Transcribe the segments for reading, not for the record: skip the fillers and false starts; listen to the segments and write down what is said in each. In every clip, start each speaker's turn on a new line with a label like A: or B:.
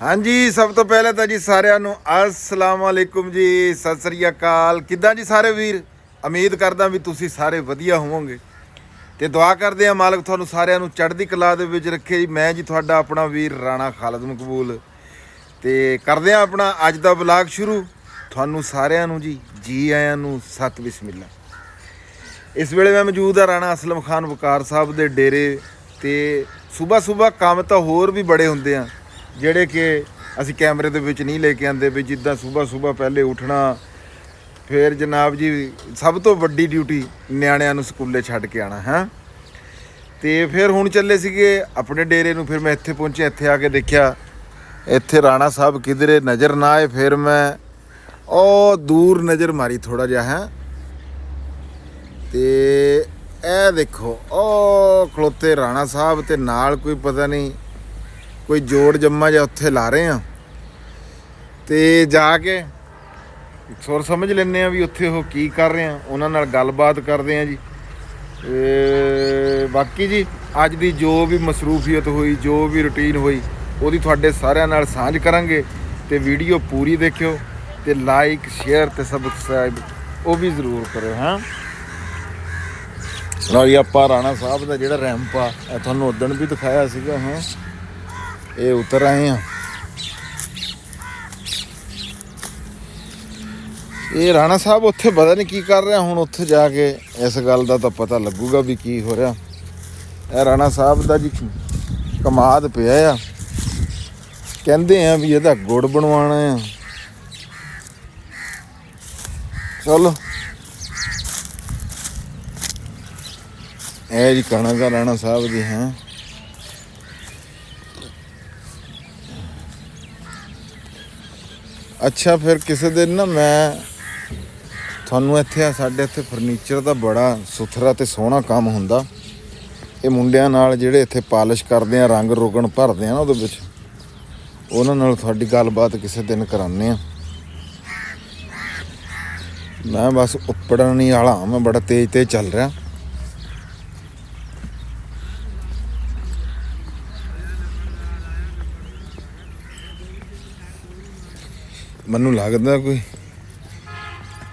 A: ਹਾਂਜੀ, ਸਭ ਤੋਂ ਪਹਿਲੇ ਤਾਂ ਜੀ ਸਾਰਿਆਂ ਨੂੰ ਅਸਲਾਮ ਵਾਲੇਕੁਮ ਜੀ, ਸਤਿ ਸ੍ਰੀ ਅਕਾਲ। ਕਿੱਦਾਂ ਜੀ ਸਾਰੇ ਵੀਰ? ਉਮੀਦ ਕਰਦਾ ਵੀ ਤੁਸੀਂ ਸਾਰੇ ਵਧੀਆ ਹੋਵੋਗੇ ਤੇ ਦੁਆ ਕਰਦੇ ਆ ਮਾਲਕ ਤੁਹਾਨੂੰ ਸਾਰਿਆਂ ਨੂੰ ਚੜ੍ਹਦੀ ਕਲਾ ਦੇ ਵਿੱਚ ਰੱਖੇ ਜੀ। ਮੈਂ ਜੀ ਤੁਹਾਡਾ ਆਪਣਾ ਵੀਰ ਰਾਣਾ ਖਾਲਦ ਮਕਬੂਲ ਤੇ ਕਰਦੇ ਆ ਆਪਣਾ ਅੱਜ ਦਾ ਵਲੌਗ ਸ਼ੁਰੂ। ਤੁਹਾਨੂੰ ਸਾਰਿਆਂ ਨੂੰ ਜੀ ਆਇਆਂ ਨੂੰ ਸਤ ਬਿਸਮਿਲ੍ਲਾ। ਇਸ ਵੇਲੇ ਮੈਂ ਮੌਜੂਦ ਆ ਰਾਣਾ ਅਸਲਮ ਖਾਨ ਵਕਾਰ ਸਾਹਿਬ ਦੇ ਡੇਰੇ ਤੇ ਸਵੇਰ ਕੰਮ ਤਾਂ ਹੋਰ ਵੀ ਬੜੇ ਹੁੰਦੇ ਆ ਜਿਹੜੇ ਕਿ ਅਸੀਂ ਕੈਮਰੇ ਦੇ ਵਿੱਚ ਨਹੀਂ ਲੈ ਕੇ ਆਂਦੇ। ਵੀ ਜਿੱਦਾਂ ਸਵੇਰ ਪਹਿਲੇ ਉੱਠਣਾ, ਫਿਰ ਜਨਾਬ ਜੀ ਸਭ ਤੋਂ ਵੱਡੀ ਡਿਊਟੀ ਨਿਆਣਿਆਂ ਨੂੰ ਸਕੂਲੇ ਛੱਡ ਕੇ ਆਉਣਾ ਹੈ। ਤੇ ਫਿਰ ਹੁਣ ਚੱਲੇ ਸੀਗੇ ਆਪਣੇ ਡੇਰੇ ਨੂੰ। ਫਿਰ ਮੈਂ ਇੱਥੇ ਪਹੁੰਚਿਆ, ਇੱਥੇ ਆ ਕੇ ਦੇਖਿਆ ਇੱਥੇ ਰਾਣਾ ਸਾਹਿਬ ਕਿਧਰੇ ਨਜ਼ਰ ਨਾ ਆਏ। ਫਿਰ ਮੈਂ ਉਹ ਦੂਰ ਨਜ਼ਰ ਮਾਰੀ ਥੋੜਾ ਜਿਹਾ ਹੈ ਤੇ ਇਹ ਦੇਖੋ ਉਹ ਖਲੋਤੇ ਰਾਣਾ ਸਾਹਿਬ ਤੇ ਨਾਲ ਕੋਈ ਪਤਾ ਨਹੀਂ ਕੋਈ ਜੋੜ ਜੰਮਾ ਜਿਹਾ ਉੱਥੇ ਲਾ ਰਹੇ ਆ। ਤੇ ਜਾ ਕੇ ਸੁਰ ਸਮਝ ਲੈਂਦੇ ਆ ਵੀ ਉੱਥੇ ਉਹ ਕੀ ਕਰ ਰਹੇ ਆ, ਉਹਨਾਂ ਨਾਲ ਗੱਲਬਾਤ ਕਰਦੇ ਆ ਜੀ। ਬਾਕੀ ਜੀ ਅੱਜ ਦੀ ਜੋ ਵੀ ਮਸਰੂਫੀਅਤ ਹੋਈ, ਜੋ ਵੀ ਰੁਟੀਨ ਹੋਈ, ਉਹਦੀ ਤੁਹਾਡੇ ਸਾਰਿਆਂ ਨਾਲ ਸਾਂਝ ਕਰਾਂਗੇ। ਤੇ ਵੀਡੀਓ ਪੂਰੀ ਦੇਖਿਓ ਤੇ ਲਾਈਕ ਸ਼ੇਅਰ ਤੇ ਸਬਸਕ੍ਰਾਈਬ ਉਹ ਵੀ ਜ਼ਰੂਰ ਕਰਿਓ। ਹਾਂ ਲਓ ਜੀ, ਆਪਾਂ ਰਾਣਾ ਸਾਹਿਬ ਦਾ ਜਿਹੜਾ ਰੈਂਪ ਆ ਇਹ ਤੁਹਾਨੂੰ ਉਦਣ ਵੀ ਦਿਖਾਇਆ ਸੀਗਾ। ਹਾਂ ਇਹ ਉਤਰ ਆਏ ਆ। ਇਹ ਰਾਣਾ ਸਾਹਿਬ ਉੱਥੇ ਪਤਾ ਨਹੀਂ ਕੀ ਕਰ ਰਿਹਾ। ਹੁਣ ਉੱਥੇ ਜਾ ਕੇ ਇਸ ਗੱਲ ਦਾ ਤਾਂ ਪਤਾ ਲੱਗੂਗਾ ਵੀ ਕੀ ਹੋ ਰਿਹਾ। ਇਹ ਰਾਣਾ ਸਾਹਿਬ ਦਾ ਜੀ ਕਮਾਦ ਪਿਆ ਆ, ਕਹਿੰਦੇ ਆ ਵੀ ਇਹਦਾ ਗੁੜ ਬਣਵਾਉਣਾ ਆ। ਚਲੋ ਇਹ ਜੀ ਕਣਕ ਆ ਰਾਣਾ ਸਾਹਿਬ ਦੀ ਹੈ। ਅੱਛਾ, ਫਿਰ ਕਿਸੇ ਦਿਨ ਨਾ ਮੈਂ ਤੁਹਾਨੂੰ ਇੱਥੇ ਸਾਡੇ ਇੱਥੇ ਫਰਨੀਚਰ ਦਾ ਬੜਾ ਸੁਥਰਾ ਤੇ ਸੋਹਣਾ ਕੰਮ ਹੁੰਦਾ। ਇਹ ਮੁੰਡਿਆਂ ਨਾਲ ਜਿਹੜੇ ਇੱਥੇ ਪਾਲਿਸ਼ ਕਰਦੇ ਆ, ਰੰਗ ਰੋਗਣ ਭਰਦੇ ਆ ਨਾ ਉਹਦੇ ਵਿੱਚ, ਉਹਨਾਂ ਨਾਲ ਤੁਹਾਡੀ ਗੱਲਬਾਤ ਕਿਸੇ ਦਿਨ ਕਰਾਉਂਦੇ ਆ। ਮੈਂ ਬਸ ਉੱਪੜਨ ਨਹੀਂ ਵਾਲਾ, ਮੈਂ ਬੜਾ ਤੇਜ਼ ਚੱਲ ਰਿਹਾ। ਮੈਨੂੰ ਲੱਗਦਾ ਕੋਈ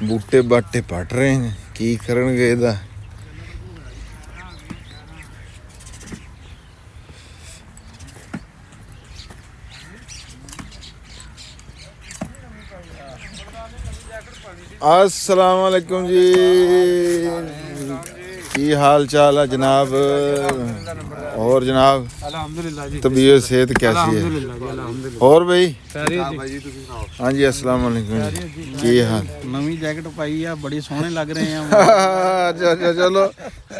A: ਬੂਟੇ ਬਾਟੇ ਪੱਟ ਰਹੇ ਨੇ, ਕੀ ਕਰਨਗੇ ਇਹਦਾ। अस्सलाम वालेकुम जी, की हाल चाल है जनाब? और जनाब तबीयत सेहत कैसी है? और भाई हाँ जी, अस्सलाम वालेकुम, की हाल?
B: नवी जैकेट पाई है, बड़ी सोहने लग रहे हैं।
A: चलो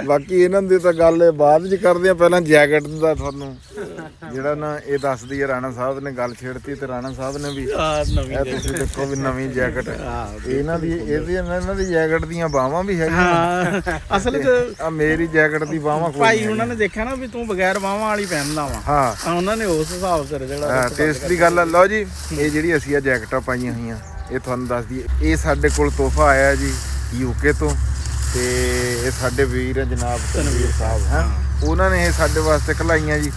A: बाकी ਇਹਨਾਂ ਦੀ ਤਾਂ ਗੱਲ ਬਾਅਦ ਚ ਕਰਦੇ ਆ। ਪਹਿਲਾਂ ਜੈਕਟ ਦਾ ਤੁਹਾਨੂੰ ਜਿਹੜਾ ਨਾ ਇਹ ਦੱਸਦੀ ਹੈ। ਰਾਣਾ ਸਾਹਿਬ ਨੇ ਗੱਲ ਛੇੜਤੀ ਤੇ ਰਾਣਾ ਸਾਹਿਬ ਨੇ ਵੀ ਇਹ ਤੁਸੀਂ ਦੇਖੋ ਵੀ ਨਵੀਂ ਜੈਕਟ ਇਹਨਾਂ ਦੀ ਜੈਕਟ ਦੀਆਂ ਬਾਹਾਂ ਵੀ ਹੈਗੀਆਂ।
B: ਅਸਲ ਚ
A: ਆ ਮੇਰੀ ਜੈਕਟ ਦੀ ਬਾਹਾਂ ਕੋਈ
B: ਭਾਈ ਉਹਨਾਂ ਨੇ ਦੇਖਿਆ ਨਾ ਵੀ ਤੂੰ ਬਗੈਰ ਬਾਹਾਂ ਵਾਲੀ ਪਹਿਨਦਾ ਵਾ।
A: ਹਾਂ,
B: ਉਹਨਾਂ ਨੇ ਉਸ ਹਿਸਾਬ ਸਿਰ ਜਿਹੜਾ
A: ਟੇਸਟ ਦੀ ਗੱਲ ਆ। ਲਓ ਜੀ, ਇਹ ਜਿਹੜੀ ਅਸੀਂ ਆ ਜੈਕਟਾਂ ਪਾਈਆਂ ਹੋਈਆਂ ਇਹ ਤੁਹਾਨੂੰ ਦੱਸ ਦਈਏ, ਇਹ ਸਾਡੇ ਕੋਲ ਤੋਹਫਾ ਆਇਆ ਜੀ UK ਤੋਂ। ਤੇ ਇਹ ਸਾਡੇ ਵੀਰ ਹੈ ਜਨਾਬ ਤਨਵੀਰ ਸਾਹਿਬ ਹੈ, ਉਹਨਾਂ ਨੇ ਇਹ ਸਾਡੇ ਵਾਸਤੇ ਘਲਾਈਆਂ ਜੀ।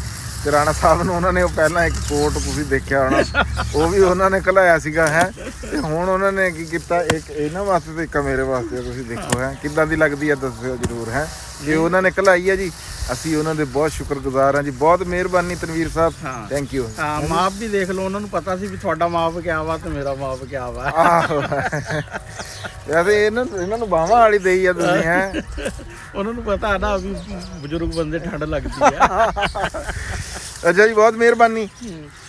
A: ਤੇ ਰਾਣਾ ਸਾਹਿਬ ਨੂੰ ਉਹਨਾਂ ਨੇ ਉਹ ਪਹਿਲਾਂ ਇੱਕ ਕੋਟ ਤੁਸੀਂ ਦੇਖਿਆ ਹੋਣਾ, ਉਹ ਵੀ ਉਹਨਾਂ ਨੇ ਘਲਾਇਆ ਸੀਗਾ ਹੈ। ਤੇ ਹੁਣ ਉਹਨਾਂ ਨੇ ਕੀ ਕੀਤਾ, ਇੱਕ ਇਹਨਾਂ ਵਾਸਤੇ ਤੇ ਇੱਕ ਮੇਰੇ ਵਾਸਤੇ। ਤੁਸੀਂ ਦੇਖੋ ਹੈ ਕਿੱਦਾਂ ਦੀ ਲੱਗਦੀ ਹੈ, ਦੱਸਿਓ ਜ਼ਰੂਰ ਹੈ। ਜੇ ਉਹਨਾਂ ਨੇ ਘਲਾਈ ਹੈ ਜੀ, ਅਸੀਂ ਉਹਨਾਂ ਦੇ ਬਹੁਤ ਸ਼ੁਕਰਗੁਜ਼ਾਰ ਹਾਂ ਜੀ। ਬਹੁਤ ਮਿਹਰਬਾਨੀ ਤਨਵੀਰ ਸਾਹਿਬ, ਥੈਂਕ ਯੂ।
B: ਹਾਂ, ਮਾਪ ਵੀ ਦੇਖ ਲਓ, ਉਹਨਾਂ ਨੂੰ ਪਤਾ ਸੀ ਵੀ ਤੁਹਾਡਾ ਮਾਪ ਕਿਆ ਵਾ ਤੇ ਮੇਰਾ ਮਾਪ ਕਿਆ ਵਾ।
A: ਵੈਸੇ ਇਹਨਾਂ ਨੂੰ ਬਾਹਾਂ ਵਾਲੀ ਦੇਈ ਆ ਤੁਸੀਂ ਹੈ।
B: ਉਹਨਾਂ ਨੂੰ ਪਤਾ ਨਾ ਵੀ ਬਜ਼ੁਰਗ ਬੰਦੇ ਠੰਡ ਲੱਗਦੀ ਆ।
A: ਅੱਛਾ ਜੀ, ਬਹੁਤ ਮਿਹਰਬਾਨੀ।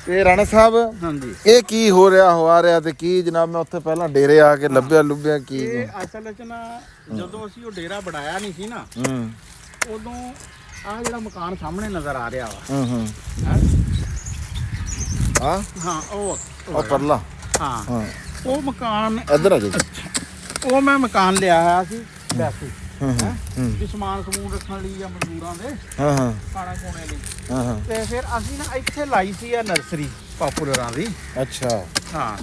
A: ਤੇ ਰਾਣਾ ਸਾਹਿਬ
B: ਹਾਂਜੀ,
A: ਇਹ ਕੀ ਹੋ ਰਿਹਾ ਤੇ ਕੀ ਜਨਾਬ ਮੈਂ ਉੱਥੇ ਪਹਿਲਾਂ ਡੇਰੇ ਆ ਕੇ ਲੱਭਿਆ ਕੀ?
B: ਇਹ ਅਸਲ ਚ ਨਾ ਜਦੋਂ ਅਸੀਂ ਉਹ ਡੇਰਾ ਬਣਾਇਆ ਨਹੀਂ ਸੀ ਨਾ, ਉਦੋਂ ਆਹ ਜਿਹੜਾ ਮਕਾਨ ਸਾਹਮਣੇ ਨਜ਼ਰ ਆ ਰਿਹਾ ਵਾ ਹਾਂ ਉਹ
A: ਪਰਲਾ,
B: ਹਾਂ ਉਹ ਮਕਾਨ
A: ਇੱਧਰ ਆ ਜੀ।
B: ਉਹ ਮੈਂ ਮਕਾਨ ਲਿਆ ਹੋਇਆ ਸੀ ਵੈਸੇ ਵੀ ਸਮਾਨ ਸਮੂਨ ਰੱਖਣ ਲਈ ਜਾਂ ਮਜ਼ਦੂਰਾਂ ਦੇ ਖਾਣਾ ਖੋਣੇ ਲਈ। ਤੇ ਫਿਰ ਅਸੀਂ ਨਾ ਇੱਥੇ ਲਾਈ ਸੀ ਆ ਨਰਸਰੀ ਪਾਪੂਲਰਾਂ ਦੀ।
A: ਅੱਛਾ,
B: ਹਾਂ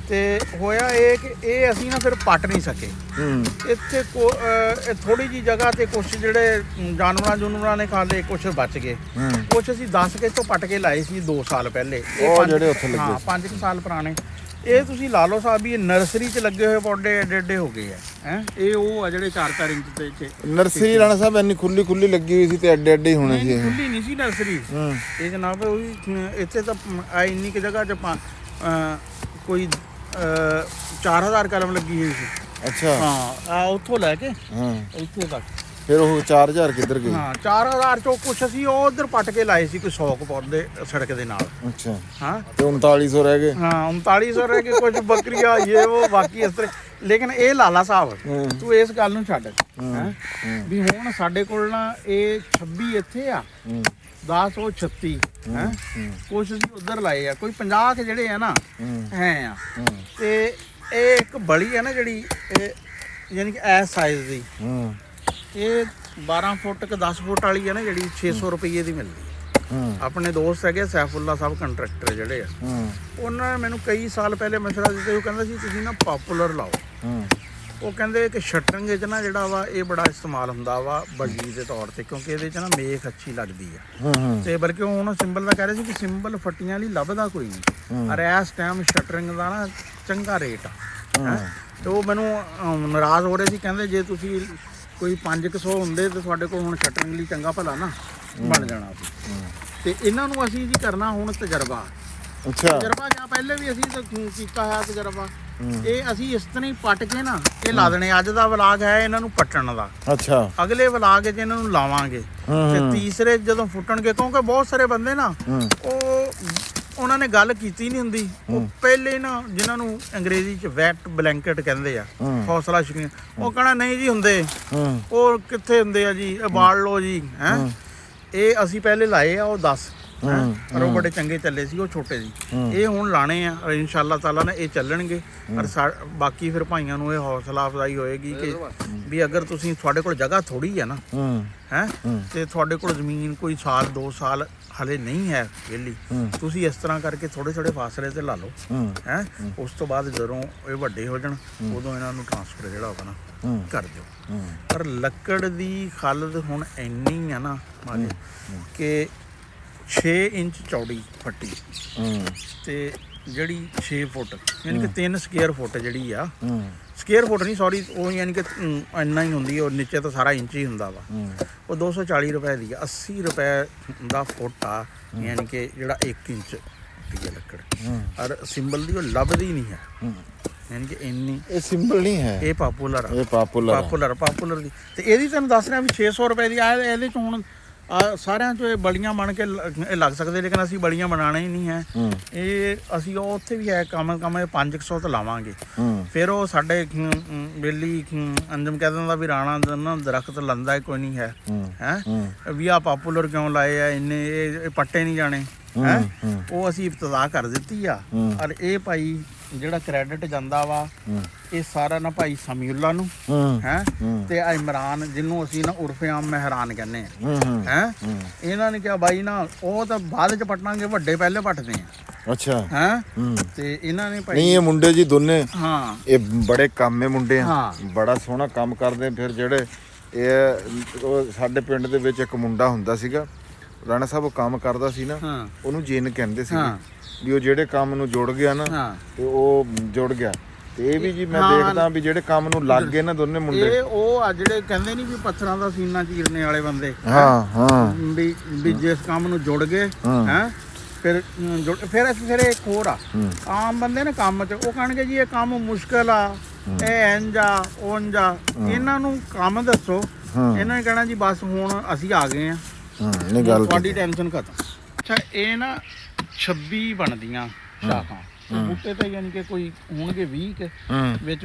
B: ਤੇ ਹੋਇਆ ਇਹ ਕਿ ਇਹ ਅਸੀਂ ਨਾ ਫਿਰ ਪੱਟ ਨਹੀਂ ਸਕੇ। ਇੱਥੇ ਥੋੜੀ ਜੀ ਜਗ੍ਹਾ ਤੇ ਕੁਝ ਜਿਹੜੇ ਜਾਨਵਰਾਂ ਨੇ ਖਾ ਲਏ, ਕੁਝ ਬਚ ਗਏ। ਕੁਝ ਅਸੀਂ 10 ਕੇ ਤੋਂ ਪੱਟ ਕੇ ਲਾਏ ਸੀ 2 ਸਾਲ ਪਹਿਲੇ।
A: ਉਹ ਜਿਹੜੇ ਉੱਥੇ ਲੱਗੇ
B: ਹਾਂ 5 ਸਾਲ ਪੁਰਾਣੇ। ਇਹ ਤੁਸੀਂ ਲਾ ਲਓ ਸਾਹਿਬ ਵੀ ਇਹ ਨਰਸਰੀ 'ਚ ਲੱਗੇ ਹੋਏ ਪੌਦੇ ਐਡੇ ਹੋ ਗਏ ਆ ਹੈ। ਇਹ ਉਹ ਆ ਜਿਹੜੇ 4-4 ਇੰਚ ਦੇ ਚ
A: ਨਰਸਰੀ ਰਾਣਾ ਸਾਹਿਬ ਇੰਨੀ ਖੁੱਲੀ ਲੱਗੀ ਹੋਈ ਸੀ ਤੇ ਐਡੇ ਹੀ ਹੋਣੇ ਸੀ ਇਹ।
B: ਖੁੱਲੀ ਨਹੀਂ ਸੀ ਨਰਸਰੀ ਇਹ ਜਨਾਬ। ਇੱਥੇ ਤਾਂ ਇੰਨੀ ਕਿ ਜਗ੍ਹਾ 'ਚ ਕੋਈ 4000 ਕਲਮ ਲੱਗੀ ਹੋਈ ਸੀ।
A: ਅੱਛਾ
B: ਹਾਂ ਉੱਥੋਂ ਲੈ ਕੇ ਇੱਥੇ ਤੱਕ।
A: ਫਿਰ ਉਹ 4000 ਕਿੱਧਰ ਗਏ?
B: ਹਾਂ 4000 ਚੋਂ ਕੁਛ ਅਸੀਂ ਉਹ ਉਧਰ ਪੱਟ ਕੇ ਲਾਏ ਸੀ ਕੋਈ 100 ਕੁ ਪੌਦੇ ਸੜਕ ਦੇ ਨਾਲ।
A: ਅੱਛਾ
B: ਹਾਂ
A: ਤੇ 3900 ਰਹਿ ਗਏ।
B: ਹਾਂ 3900 ਰਹਿ ਗਏ। ਕੁਝ ਬੱਕਰੀਆਂ ਇਹ ਉਹ ਬਾਕੀ ਇਸ ਤਰ੍ਹਾਂ। ਲੇਕਿਨ ਇਹ ਲਾਲਾ ਸਾਹਿਬ ਤੂੰ ਇਸ ਗੱਲ ਨੂੰ ਛੱਡ ਵੀ ਹੁਣ ਸਾਡੇ ਕੋਲ ਨਾ ਇਹ 26 ਇੱਥੇ ਆ 10 ਉਹ 36 ਹੈ। ਕੁਛ ਅਸੀਂ ਉਧਰ ਲਾਏ ਆ ਕੋਈ 50 ਕੇ ਜਿਹੜੇ ਆ ਨਾ ਹੈ ਆ। ਤੇ ਇਹ ਇੱਕ ਬਲੀ ਹੈ ਨਾ ਜਿਹੜੀ ਇਹ ਯਾਨੀ ਕਿ ਇਸ ਸਾਈਜ਼ ਦੀ ਇਹ 12 ਫੁੱਟ ਕਿ 10 ਫੁੱਟ ਵਾਲੀ ਹੈ ਨਾ ਜਿਹੜੀ 600 ਰੁਪਏ ਦੀ ਮਿਲਦੀ। ਆਪਣੇ ਦੋਸਤ ਹੈਗੇ ਸੈਫੁੱਲਾ ਸਾਹਿਬ ਕੰਟਰੈਕਟਰ ਜਿਹੜੇ ਆ, ਉਹਨਾਂ ਨੇ ਮੈਨੂੰ ਕਈ ਸਾਲ ਪਹਿਲੇ ਮਸ਼ਵਰਾ ਦਿੱਤਾ। ਉਹ ਕਹਿੰਦਾ ਸੀ ਤੁਸੀਂ ਨਾ ਪਾਪੂਲਰ ਲਾਓ। ਉਹ ਕਹਿੰਦੇ ਕਿ ਸ਼ਟਰਿੰਗ 'ਚ ਨਾ ਜਿਹੜਾ ਵਾ ਇਹ ਬੜਾ ਇਸਤੇਮਾਲ ਹੁੰਦਾ ਵਾ ਬਗੀ ਦੇ ਤੌਰ ਤੇ, ਕਿਉਂਕਿ ਇਹਦੇ 'ਚ ਨਾ ਮੇਖ ਅੱਛੀ ਲੱਗਦੀ ਆ। ਤੇ ਬਲਕਿ ਹੁਣ ਸਿੰਬਲ ਦਾ ਕਹਿ ਰਹੇ ਸੀ ਕਿ ਸਿੰਬਲ ਫੱਟੀਆਂ ਲਈ ਲੱਭਦਾ ਕੋਈ ਨਹੀਂ। ਔਰ ਇਸ ਟਾਈਮ ਸ਼ਟਰਿੰਗ ਦਾ ਨਾ ਚੰਗਾ ਰੇਟ ਆ। ਤੇ ਉਹ ਮੈਨੂੰ ਨਾਰਾਜ਼ ਹੋ ਰਹੇ ਸੀ, ਕਹਿੰਦੇ ਜੇ ਤੁਸੀਂ ਕੋਈ 500 ਹੁੰਦੇ ਤੇ ਤੁਹਾਡੇ ਕੋਲ ਹੁਣ ਸ਼ਟਰਿੰਗ ਲਈ ਚੰਗਾ ਭਲਾ ਨਾ ਬਣ ਜਾਣਾ ਸੀ। ਤੇ ਇਹਨਾਂ ਨੂੰ ਅਸੀਂ ਜੀ ਕਰਨਾ ਹੁਣ ਤਜਰਬਾ। ਤਜਰਬਾ ਜਾਂ ਪਹਿਲੇ ਵੀ ਅਸੀਂ ਤਾਂ ਕੀਤਾ ਹੈ ਤਜਰਬਾ। ਇਹ ਅਸੀਂ ਇਸ ਤਰ੍ਹਾਂ ਹੀ ਪੱਟ ਕੇ ਨਾ ਇਹ ਲਾ ਦੇਣੇ। ਅੱਜ ਦਾ ਵਲਾਗ ਹੈ ਇਹਨਾਂ ਨੂੰ ਪੱਟਣ ਦਾ।
A: ਅੱਛਾ
B: ਅਗਲੇ ਵਲਾਗ 'ਚ ਇਹਨਾਂ ਨੂੰ ਲਾਵਾਂਗੇ ਤੇ ਤੀਸਰੇ ਜਦੋਂ ਫੁੱਟਣਗੇ, ਕਿਉਂਕਿ ਬਹੁਤ ਸਾਰੇ ਬੰਦੇ ਨਾ ਉਹਨਾਂ ਨੇ ਗੱਲ ਕੀਤੀ ਨਹੀਂ ਹੁੰਦੀ। ਉਹ ਪਹਿਲੇ ਨਾ ਜਿਨ੍ਹਾਂ ਨੂੰ ਅੰਗਰੇਜ਼ੀ 'ਚ ਵੈਟ ਬਲੈਂਕਟ ਕਹਿੰਦੇ ਆ, ਹੌਸਲਾ ਸ਼ਕੀਨ, ਉਹ ਕਹਿਣਾ ਨਹੀਂ ਜੀ ਹੁੰਦੇ। ਉਹ ਕਿੱਥੇ ਹੁੰਦੇ ਆ ਜੀ, ਇਹ ਬਾੜ ਲਓ ਜੀ ਹੈ। ਇਹ ਅਸੀਂ ਪਹਿਲੇ ਲਾਏ ਆ ਉਹ 10 ਪਰ ਉਹ ਬੜੇ ਚੰਗੇ ਚੱਲੇ ਸੀ, ਉਹ ਛੋਟੇ ਸੀ। ਇਹ ਹੁਣ ਲਾਣੇ ਆ ਇਨਸ਼ਾਅੱਲਾ ਤਾਲਾ ਨਾ ਇਹ ਚੱਲਣਗੇ। ਪਰ ਬਾਕੀ ਫਿਰ ਭਾਈਆਂ ਨੂੰ ਇਹ ਹੌਸਲਾ ਅਫਜ਼ਾਈ ਹੋਏਗੀ ਕਿ ਵੀ ਅਗਰ ਤੁਸੀਂ ਤੁਹਾਡੇ ਕੋਲ ਜਗ੍ਹਾ ਥੋੜੀ ਆ ਨਾ ਹੈ ਤੇ ਤੁਹਾਡੇ ਕੋਲ ਜ਼ਮੀਨ ਕੋਈ ਸਾਲ 2 ਸਾਲ ਹਲੇ ਨਹੀਂ ਹੈ ਵਿਹਲੀ, ਤੁਸੀਂ ਇਸ ਤਰ੍ਹਾਂ ਕਰਕੇ ਥੋੜੇ ਫਾਸਲੇ ਤੇ ਲਾ ਲਓ ਹੈ। ਉਸ ਤੋਂ ਬਾਅਦ ਜਦੋਂ ਇਹ ਵੱਡੇ ਹੋ ਜਾਣ ਉਦੋਂ ਇਹਨਾਂ ਨੂੰ ਟ੍ਰਾਂਸਫਰ ਜਿਹੜਾ ਹੋਗਾ ਨਾ ਕਰ ਦਿਓ। ਪਰ ਲੱਕੜ ਦੀ ਖਲਦ ਹੁਣ ਇੰਨੀ ਆ ਨਾ ਕਿ 6 ਇੰਚ ਚੌੜੀ ਫੱਟੀ ਤੇ ਜਿਹੜੀ 6 ਫੁੱਟ ਯਾਨੀ ਕਿ 3 ਸਕੁਅਰ ਫੁੱਟ ਜਿਹੜੀ ਆ, ਸਕੁਅਰ ਫੁੱਟ ਨਹੀਂ ਸੌਰੀ, ਉਹ ਯਾਨੀ ਕਿ ਇੰਨਾ ਹੀ ਹੁੰਦੀ। ਉਹ ਨੀਚੇ ਤਾਂ ਸਾਰਾ ਇੰਚ ਹੀ ਹੁੰਦਾ ਵਾ। ਉਹ 240 ਰੁਪਏ ਦੀ ਆ। 80 ਰੁਪਏ ਦਾ ਫੁੱਟ ਆ, ਯਾਨੀ ਕਿ ਜਿਹੜਾ 1 ਇੰਚ ਦੀ ਲੱਕੜ। ਔਰ ਸਿੰਬਲ ਦੀ ਉਹ ਲੱਭਦੀ ਨਹੀਂ ਹੈ, ਯਾਨੀ ਕਿ ਇੰਨੀ। ਇਹ ਸਿੰਬਲ ਨਹੀਂ ਹੈ, ਇਹ ਪਾਪੂਲਰ ਆ। ਇਹ ਪਾਪੂਲਰ ਦੀ। ਤੇ ਇਹਦੀ ਤੁਹਾਨੂੰ ਦੱਸ ਰਿਹਾ ਵੀ 600 ਰੁਪਏ ਦੀ ਆ। ਇਹਦੇ 'ਚ ਹੁਣ ਸਾਰਿਆਂ 'ਚੋਂ ਇਹ ਬਲੀਆਂ ਬਣ ਕੇ ਇਹ ਲੱਗ ਸਕਦੇ, ਲੇਕਿਨ ਅਸੀਂ ਬਲੀਆਂ ਬਣਾਉਣਾ ਹੀ ਨਹੀਂ ਹੈ। ਇਹ ਅਸੀਂ ਉਹ ਉੱਥੇ ਵੀ ਹੈ ਕੰਮ ਇਹ 500 ਤੋਂ ਲਾਵਾਂਗੇ। ਫਿਰ ਉਹ ਸਾਡੇ ਬੇਲੀ ਅੰਜਮ ਕਹਿ ਦਿੰਦਾ ਵੀ ਰਾਣਾ ਦਰਖਤ ਲੰਦਾ ਕੋਈ ਨਹੀਂ ਹੈ ਵੀ ਆ ਪਾਪੂਲਰ ਕਿਉਂ ਲਾਏ ਆ ਇੰਨੇ, ਇਹ ਪੱਟੇ ਨਹੀਂ ਜਾਣੇ ਹੈ। ਉਹ ਅਸੀਂ ਇਬਤਦਾ ਕਰ ਦਿੱਤੀ ਆ। ਔਰ ਇਹ ਭਾਈ ਜਿਹੜਾ ਕ੍ਰੈਡਿਟ ਜਾਂਦਾ ਵਾ ਇਹ ਸਾਰਾ ਨਾ ਭਾਈ ਸਮੀਉੱਲਾ ਨੂੰ ਹੈ ਤੇ ਇਮਰਾਨ, ਜਿਹਨੂੰ ਅਸੀਂ ਨਾ ਉਰਫੇ ਆਮ ਮਹਿਰਾਨ ਕਹਿੰਦੇ ਆ ਹੈ। ਇਹਨਾਂ ਨੇ ਕਿਹਾ ਬਾਈ ਨਾ ਉਹ ਤਾਂ ਬਾਅਦ ਚ ਪਟਾਂਗੇ, ਵੱਡੇ ਪਹਿਲੇ ਪੱਟਦੇ ਆ। ਅੱਛਾ ਹੈ। ਤੇ ਇਹਨਾਂ ਨੇ ਭਾਈ ਨਹੀਂ ਇਹ ਮੁੰਡੇ ਜੀ ਦੋਨੇ ਇਹ ਬੜੇ ਕਾਮੇ ਮੁੰਡੇ ਆ, ਬੜਾ ਸੋਹਣਾ ਕੰਮ ਕਰਦੇ। ਫਿਰ ਜਿਹੜੇ ਇਹ ਸਾਡੇ ਪਿੰਡ ਦੇ ਵਿੱਚ ਇੱਕ ਮੁੰਡਾ ਹੁੰਦਾ ਸੀਗਾ ਰਾਣਾ ਸਾਹਿਬ, ਉਹ ਕੰਮ ਕਰਦਾ ਸੀ ਨਾ, ਉਹਨੂੰ ਜਿੰਨ ਕਹਿੰਦੇ ਸੀ ਵੀ ਉਹ ਜਿਹੜੇ ਕੰਮ ਨੂੰ ਜੁੜ ਗਿਆ ਨਾ ਤੇ ਉਹ ਜੁੜ ਗਿਆ। ਤੇ ਇਹ ਵੀ ਜੀ ਮੈਂ ਦੇਖਦਾ ਵੀ ਜਿਹੜੇ ਕੰਮ ਨੂੰ ਲੱਗ ਗਏ ਨਾ ਦੋਨੇ ਮੁੰਡੇ, ਇਹ ਉਹ ਆ ਜਿਹੜੇ ਕਹਿੰਦੇ ਨਹੀਂ ਵੀ ਪੱਥਰਾਂ ਦਾ ਸੀਨਾ ਚੀਰਨੇ ਵਾਲੇ ਬੰਦੇ ਵੀ ਜਿਸ ਕੰਮ ਨੂੰ ਜੁੜ ਗਏ ਹੈ। ਫਿਰ ਇੱਕ ਹੋਰ ਆ ਆਮ ਬੰਦੇ ਨੇ ਕੰਮ 'ਚ, ਉਹ ਕਹਿਣਗੇ ਜੀ ਇਹ ਕੰਮ ਮੁਸ਼ਕਲ ਆ, ਇਹ ਇੰਝ ਆ ਉਂਝ ਆ। ਇਹਨਾਂ ਨੂੰ ਕੰਮ ਦੱਸੋ, ਇਹਨਾਂ ਨੇ ਕਹਿਣਾ ਜੀ ਬਸ ਹੁਣ ਅਸੀਂ ਆ ਗਏ ਆ, ਤੁਹਾਡੀ ਟੈਨਸ਼ਨ ਖਤਮ। ਅੱਛਾ ਇਹ ਨਾ 26 ਬਣਦੀਆਂ ਸ਼ਾਖਾਂ ਬੂਟੇ ਤੇ, ਯਾਨੀ ਕਿ ਕੋਈ ਹੋਣਗੇ 20 ਕੇ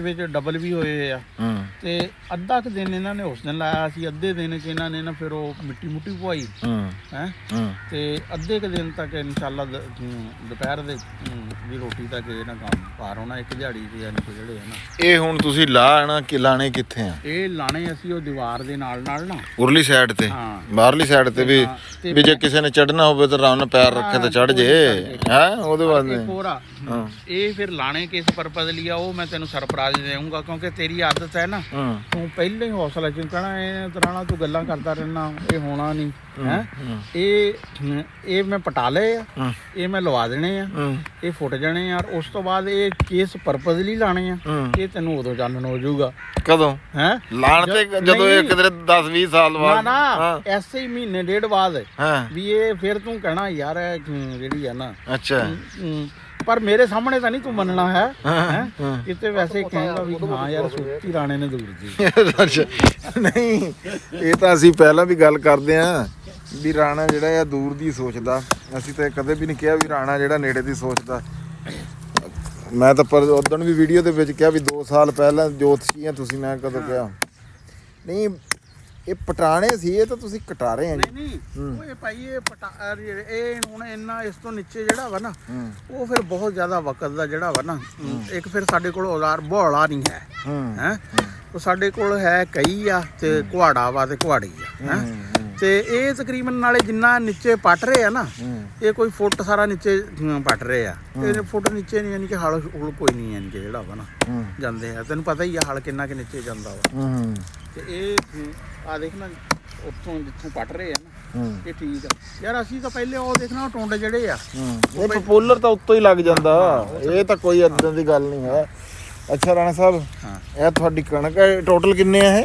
B: ਵਿੱਚ ਡਬਲ ਵੀ ਹੋਏ ਆ। ਤੇ ਅੱਧਾ ਕੁ ਦਿਨ ਇਹਨਾਂ ਨੇ ਉਸ ਦਿਨ ਲਾਇਆ ਸੀ, ਅੱਧੇ ਦਿਨ ਚ ਇਹਨਾਂ ਨੇ ਨਾ ਫਿਰ ਉਹ ਮਿੱਟੀ ਮੁੱਟੀ ਪਵਾਈ ਹੈ। ਤੇ ਅੱਧੇ ਕੁ ਦਿਨ ਤੱਕ ਇਨਸ਼ਾਅੱਲਾ ਦੁਪਹਿਰ ਦੀ ਰੋਟੀ ਤੱਕ ਇਹ ਨਾ ਕੰਮ ਪਾਰ ਹੋਣਾ ਇੱਕ ਦਿਹਾੜੀ ਦੇ, ਯਾਨੀ ਕਿ ਜਿਹੜੇ ਹੈ ਨਾ। ਇਹ ਹੁਣ ਤੁਸੀਂ ਲਾਣਾ ਕਿ ਲਾਣੇ ਕਿੱਥੇ ਆ? ਇਹ ਲਾਣੇ ਅਸੀਂ ਉਹ ਦੀਵਾਰ ਦੇ ਨਾਲ ਨਾ ਉਰਲੀ ਸਾਈਡ ਤੇ, ਬਾਹਰਲੀ ਸਾਈਡ ਤੇ ਵੀ ਜੇ ਕਿਸੇ ਨੇ ਚੜਨਾ ਹੋਵੇ ਤਾਂ ਆਰਾਮ ਨਾਲ ਪੈਰ ਰੱਖੇ ਤੇ ਚੜ ਜੇ ਹੈ। ਉਹਦੇ ਬਾਅਦ ਇਹ ਫਿਰ ਲਾਣੇ ਕਿਸ ਪਰਪਸ ਲਈ ਆ ਉਹ ਮੈਂ ਤੈਨੂੰ ਸਰਪ੍ਰਾਈਜ਼ ਦੇਵਾਂਗਾ, ਕਿਉਂਕਿ ਤੇਰੀ ਆਦਤ ਹੈ ਨਾ, ਤੂੰ ਪਹਿਲਾਂ ਹੀ ਹੌਸਲਾ ਚ ਕਹਿਣਾ ਇਹ ਤਰਾਣਾ ਤੂੰ ਗੱਲਾਂ ਕਰਦਾ ਰਹਿਣਾ, ਇਹ ਹੋਣਾ ਨਹੀਂ ਹੈ। ਇਹ ਮੈਂ ਪਟਾ ਲਏ ਆ, ਇਹ ਮੈਂ ਲਵਾ ਦੇਣੇ ਆ, ਇਹ ਫੁੱਟ ਜਾਣੇ ਯਾਰ। ਉਸ ਤੋਂ ਬਾਅਦ ਇਹ ਕਿਸ ਪਰਪਸ ਲਈ ਲਾਣੇ ਆ ਇਹ ਤੈਨੂੰ ਉਦੋਂ ਜਾਣਨ ਹੋ ਜਾਊਗਾ।
A: ਕਦੋਂ
B: ਹੈ
A: ਲਾਣ ਤੇ ਜਦੋਂ ਇਹ ਕਿਧਰੇ 10-20 ਸਾਲ ਬਾਅਦ
B: ਨਾ ਐਸੇ ਹੀ ਮਹੀਨੇ ਡੇਢ ਬਾਅਦ ਵੀ ਇਹ ਫਿਰ ਤੂੰ ਕਹਿਣਾ ਯਾਰ ਜਿਹੜੀ ਆ ਨਾ।
A: ਅੱਛਾ
B: ਪਰ ਮੇਰੇ ਸਾਹਮਣੇ ਤਾਂ ਨਹੀਂ ਤੂੰ ਮੰਨਣਾ ਹੈ ਕਿਤੇ ਵੈਸੇ ਕਹੇਗਾ ਵੀ ਹਾਂ ਯਾਰ ਸੂਤੀ ਰਾਣੇ ਨੇ ਦੂਰ ਜੀ।
A: ਅੱਛਾ ਨਹੀਂ, ਇਹ ਤਾਂ ਅਸੀਂ ਪਹਿਲਾਂ ਵੀ ਗੱਲ ਕਰਦੇ ਆਂ ਵੀ ਰਾਣਾ ਜਿਹੜਾ ਆ ਦੂਰ ਦੀ ਸੋਚਦਾ। ਅਸੀਂ ਤਾਂ ਕਦੇ ਵੀ ਨਹੀਂ ਕਿਹਾ ਵੀ ਰਾਣਾ ਜਿਹੜਾ ਨੇੜੇ ਦੀ ਸੋਚਦਾ। ਮੈਂ ਤਾਂ ਪਰ ਉਦੋਂ ਵੀ ਵੀਡੀਓ ਦੇ ਵਿੱਚ ਕਿਹਾ ਵੀ 2 ਸਾਲ ਪਹਿਲਾਂ ਜੋਤਸ਼ੀ ਆ ਤੁਸੀਂ, ਮੈਂ ਕਦੋਂ ਕਿਹਾ ਨਹੀਂ। ਇਹ ਪਟਾਣੇ ਸੀ, ਇਹ ਤਾਂ ਤੁਸੀਂ ਕਟਾਰੇ ਆ ਜੀ।
B: ਨਹੀਂ ਉਹ ਇਹ ਭਾਈ ਇਹ ਹੁਣ ਇੰਨਾ ਇਸ ਤੋਂ ਨੀਚੇ ਜਿਹੜਾ ਵਾ ਨਾ ਉਹ ਫਿਰ ਬਹੁਤ ਜ਼ਿਆਦਾ ਵਕਤ ਦਾ ਜਿਹੜਾ ਵਾ ਨਾ। ਇੱਕ ਫਿਰ ਸਾਡੇ ਕੋਲ ਔਜ਼ਾਰ ਬੋਲਾ ਨਹੀਂ ਹੈ ਹੈ, ਉਹ ਸਾਡੇ ਕੋਲ ਹੈ ਕਈ ਆ ਤੇ ਕੁਹਾੜਾ ਵਾ ਤੇ ਕੁਹਾੜੀ ਆ ਹੈ। ਤੇ ਇਹ ਤਕਰੀਬਨ ਨਾਲੇ ਜਿੰਨਾ ਨੀਚੇ ਪੱਟ ਰਹੇ ਆ ਨਾ, ਇਹ ਕੋਈ ਫੁੱਟ ਸਾਰਾ ਨੀਚੇ ਪੱਟ ਰਹੇ ਆ। ਇਹ ਫੁੱਟ ਨੀਚੇ ਨਹੀਂ, ਯਾਨੀ ਕਿ ਹਲ ਕੋਈ ਨਹੀਂ ਯਾਨੀ ਕਿ ਜਿਹੜਾ ਵਾ ਨਾ ਜਾਂਦੇ ਆ। ਤੈਨੂੰ ਪਤਾ ਹੀ ਆ ਹਲ ਕਿੰਨਾ ਕਿ ਨੀਚੇ ਜਾਂਦਾ ਵਾ। ਤੇ ਇਹ ਆ ਦੇਖਣਾ ਉੱਥੋਂ ਜਿੱਥੋਂ ਪੱਟ ਰਹੇ ਆ ਨਾ, ਇਹ ਠੀਕ ਆ ਯਾਰ। ਅਸੀਂ ਤਾਂ ਪਹਿਲੇ ਉਹ ਦੇਖਣਾ ਟੁੰਡ ਜਿਹੜੇ ਆ
A: ਇਹ ਪਪੂਲਰ ਤਾਂ ਉੱਤੋਂ ਹੀ ਲੱਗ ਜਾਂਦਾ, ਇਹ ਤਾਂ ਕੋਈ ਏਦਾਂ ਦੀ ਗੱਲ ਨਹੀਂ ਹੈ। ਅੱਛਾ ਰਾਣਾ ਸਾਹਿਬ, ਇਹ ਤੁਹਾਡੀ ਕਣਕ ਟੋਟਲ ਕਿੰਨੇ ਆ?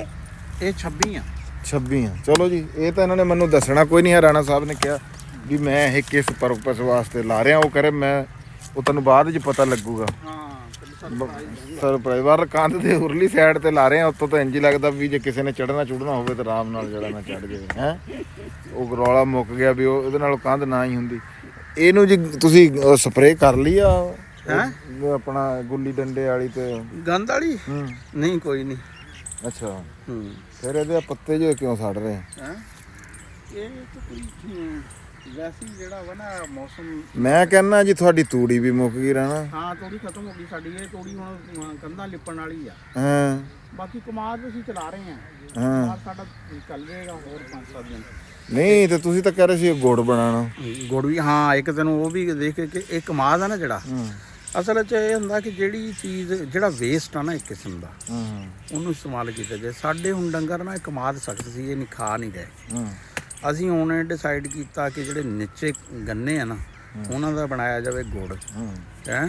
B: ਇਹ 26 ਆ।
A: 26 ਆ। ਚਲੋ ਜੀ, ਇਹ ਤਾਂ ਇਹਨਾਂ ਨੇ ਮੈਨੂੰ ਦੱਸਣਾ ਕੋਈ ਨਹੀਂ ਹੈ। ਰਾਣਾ ਸਾਹਿਬ ਨੇ ਕਿਹਾ ਵੀ ਮੈਂ ਇਹ ਕਿਸ ਪਰਪਸ ਵਾਸਤੇ ਲਾ ਰਿਹਾ, ਉਹ ਕਰੇ ਮੈਂ ਉਹ ਤੁਹਾਨੂੰ ਬਾਅਦ ਵਿੱਚ ਪਤਾ ਲੱਗੂਗਾ। ਸਰਪ੍ਰਾਈਜ਼ ਵਾਰ ਕੰਧ ਦੇ ਉਰਲੀ ਸਾਈਡ ਤੇ ਲਾ ਰਹੇ ਆ, ਉੱਤੋਂ ਤਾਂ ਇੰਜ ਹੀ ਲੱਗਦਾ ਵੀ ਜੇ ਕਿਸੇ ਨੇ ਚੜਨਾ ਚੁੜਨਾ ਹੋਵੇ ਤਾਂ ਆਰਾਮ ਨਾਲ ਜਿਹੜਾ ਨਾ ਚੜ ਜਾਵੇ ਹੈ। ਉਹ ਰੌਲਾ ਮੁੱਕ ਗਿਆ ਵੀ ਉਹਦੇ ਨਾਲ ਕੰਧ ਨਾ ਹੀ ਹੁੰਦੀ। ਇਹਨੂੰ ਜੀ ਤੁਸੀਂ ਸਪਰੇਅ ਕਰ ਲਈ ਆ ਆਪਣਾ ਗੁੱਲੀ ਡੰਡੇ ਵਾਲੀ ਤੇ
B: ਗੰਦ ਵਾਲੀ? ਨਹੀਂ ਕੋਈ ਨਹੀਂ।
A: ਅੱਛਾ ਫਿਰ ਇਹਦੇ ਪੱਤੇ ਜਿਹੇ ਕਿਉਂ ਸੜ ਰਹੇ?
B: ਇਹ ਤਾਂ ਕੋਈ ਵੈਸੇ ਜਿਹੜਾ ਵਾ ਨਾ ਮੌਸਮ।
A: ਮੈਂ ਕਹਿੰਦਾ ਜੀ ਤੁਹਾਡੀ ਤੂੜੀ ਵੀ ਮੁੱਕ ਗਈ ਰਹਿਣਾ।
B: ਹਾਂ ਤੂੜੀ ਖਤਮ ਹੋ ਗਈ ਸਾਡੀ। ਇਹ ਤੂੜੀ ਹੁਣ ਕੰਧਾਂ ਲਿਪਣ ਵਾਲੀ ਆ।
A: ਹਾਂ
B: ਬਾਕੀ ਕਮਾਦ ਅਸੀਂ ਚਲਾ ਰਹੇ ਆ। ਹਾਂ ਸਾਡਾ ਚੱਲ ਜਾਏਗਾ ਹੋਰ 5-7 ਦਿਨ।
A: ਨਹੀਂ ਤੇ ਤੁਸੀਂ ਤਾਂ ਕਹਿ ਰਹੇ ਸੀ ਗੁੜ ਬਣਾਉਣਾ।
B: ਗੁੜ ਵੀ ਹਾਂ, ਇੱਕ ਤੈਨੂੰ ਉਹ ਵੀ ਦੇਖ ਕੇ ਇਹ ਕਮਾਦ ਆ ਨਾ ਜਿਹੜਾ, ਅਸਲ 'ਚ ਇਹ ਹੁੰਦਾ ਕਿ ਜਿਹੜੀ ਚੀਜ਼ ਜਿਹੜਾ ਵੇਸਟ ਆ ਨਾ ਇੱਕ ਕਿਸਮ ਦਾ, ਉਹਨੂੰ ਇਸਤੇਮਾਲ ਕੀਤਾ ਜਾਏ। ਸਾਡੇ ਹੁਣ ਡੰਗਰ ਨਾ ਕਮਾਦ ਸਖਤ ਸੀ, ਇਹ ਨਹੀਂ ਖਾ ਨਹੀਂ ਗਏ। ਅਸੀਂ ਹੁਣ ਡਿਸਾਈਡ ਕੀਤਾ ਕਿ ਜਿਹੜੇ ਨੀਚੇ ਗੰਨੇ ਆ ਨਾ ਉਹਨਾਂ ਦਾ ਬਣਾਇਆ ਜਾਵੇ ਗੁੜ ਹੈ,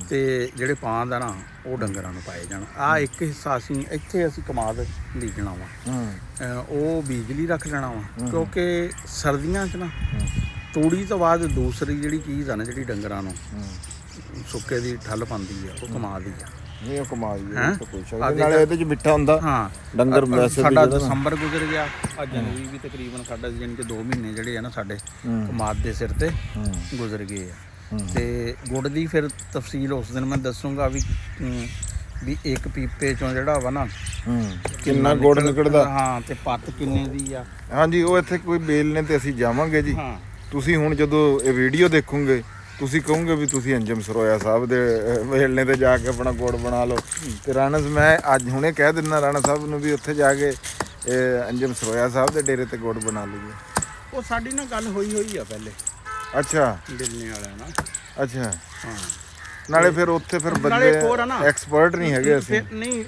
B: ਤੇ ਜਿਹੜੇ ਪਾਂਦ ਆ ਨਾ ਉਹ ਡੰਗਰਾਂ ਨੂੰ ਪਾਏ ਜਾਣ। ਆਹ ਇੱਕ ਹਿੱਸਾ ਅਸੀਂ ਇੱਥੇ ਅਸੀਂ ਕਮਾਦ ਬੀਜਣਾ ਵਾ, ਉਹ ਬਿਜਲੀ ਰੱਖ ਲੈਣਾ ਵਾ। ਕਿਉਂਕਿ ਸਰਦੀਆਂ 'ਚ ਨਾ ਤੂੜੀ ਤੋਂ ਬਾਅਦ ਦੂਸਰੀ ਜਿਹੜੀ ਚੀਜ਼ ਆ ਨਾ ਜਿਹੜੀ ਡੰਗਰਾਂ ਨੂੰ ਸੁੱਕੇ ਦੀ ਠੱਲ ਪਾਉਂਦੀ ਆ, ਉਹ ਕਮਾਦ ਹੀ ਆ।
A: ਨਹੀਂ ਉਹ ਕਮਾਲ ਹੀ ਹੈ, ਕੋਈ ਸ਼ੱਕ ਨਾਲੇ ਇਹਦੇ 'ਚ ਮਿੱਠਾ ਹੁੰਦਾ।
B: ਹਾਂ
A: ਡੰਗਰ ਵੈਸੇ
B: ਸਾਡਾ ਦਸੰਬਰ ਗੁਜ਼ਰ ਗਿਆ, ਜਨਵਰੀ ਵੀ ਤਕਰੀਬਨ ਸਾਡਾ ਯਾਨੀ ਕਿ 2 ਮਹੀਨੇ ਜਿਹੜੇ ਆ ਨਾ ਸਾਡੇ ਕਮਾਦ ਦੇ ਸਿਰ ਤੇ ਗੁਜ਼ਰ ਗਏ ਆ। ਤੇ ਗੁੜ ਦੀ ਫਿਰ ਤਫਸੀਲ ਉਸ ਦਿਨ ਮੈਂ ਦੱਸੂਗਾ ਵੀ ਇੱਕ ਪੀਪੇ ਚੋਂ ਜਿਹੜਾ ਵਾ ਨਾ
A: ਕਿੰਨਾ ਗੁੜ ਨਿਕਲਦਾ।
B: ਹਾਂ ਤੇ ਪੱਤ ਕਿੰਨੇ ਦੀ ਆ।
A: ਹਾਂਜੀ ਉਹ ਇੱਥੇ ਕੋਈ ਬੇਲ ਨੇ ਤੇ ਅਸੀਂ ਜਾਵਾਂਗੇ ਜੀ। ਤੁਸੀਂ ਹੁਣ ਜਦੋਂ ਇਹ ਵੀਡੀਓ ਦੇਖੋਗੇ ਤੁਸੀਂ ਕਹੋਗੇ ਵੀ ਤੁਸੀਂ ਅੰਜਮ ਸਰੋਇਆ ਸਾਹਿਬ ਦੇ ਵੇਲਣੇ ਤੇ ਜਾ ਕੇ ਆਪਣਾ ਗੁੜ ਬਣਾ ਲਓ। ਤੇ ਰਾਣਾ ਮੈਂ ਅੱਜ ਹੁਣੇ ਕਹਿ ਦਿੰਦਾ ਰਾਣਾ ਸਾਹਿਬ ਨੂੰ ਵੀ ਉੱਥੇ ਜਾ ਕੇ ਅੰਜਮ ਸਰੋਇਆ ਸਾਹਿਬ ਦੇ ਡੇਰੇ ਤੇ ਗੁੜ ਬਣਾ ਲਈਏ।
B: ਉਹ ਸਾਡੀ ਨਾਲ ਗੱਲ ਹੋਈ ਆ ਪਹਿਲੇ।
A: ਅੱਛਾ
B: ਦਿੱਲੀ ਵਾਲਿਆਂ ਨਾਲ।
A: ਅੱਛਾ
B: ਹਾਂ
A: ਨਾਲੇ ਫਿਰ ਉੱਥੇ ਫਿਰ ਬੰਦੇ ਐਕਸਪਰਟ ਨਹੀਂ ਹੈਗੇ ਅਸੀਂ।
B: ਨਹੀਂ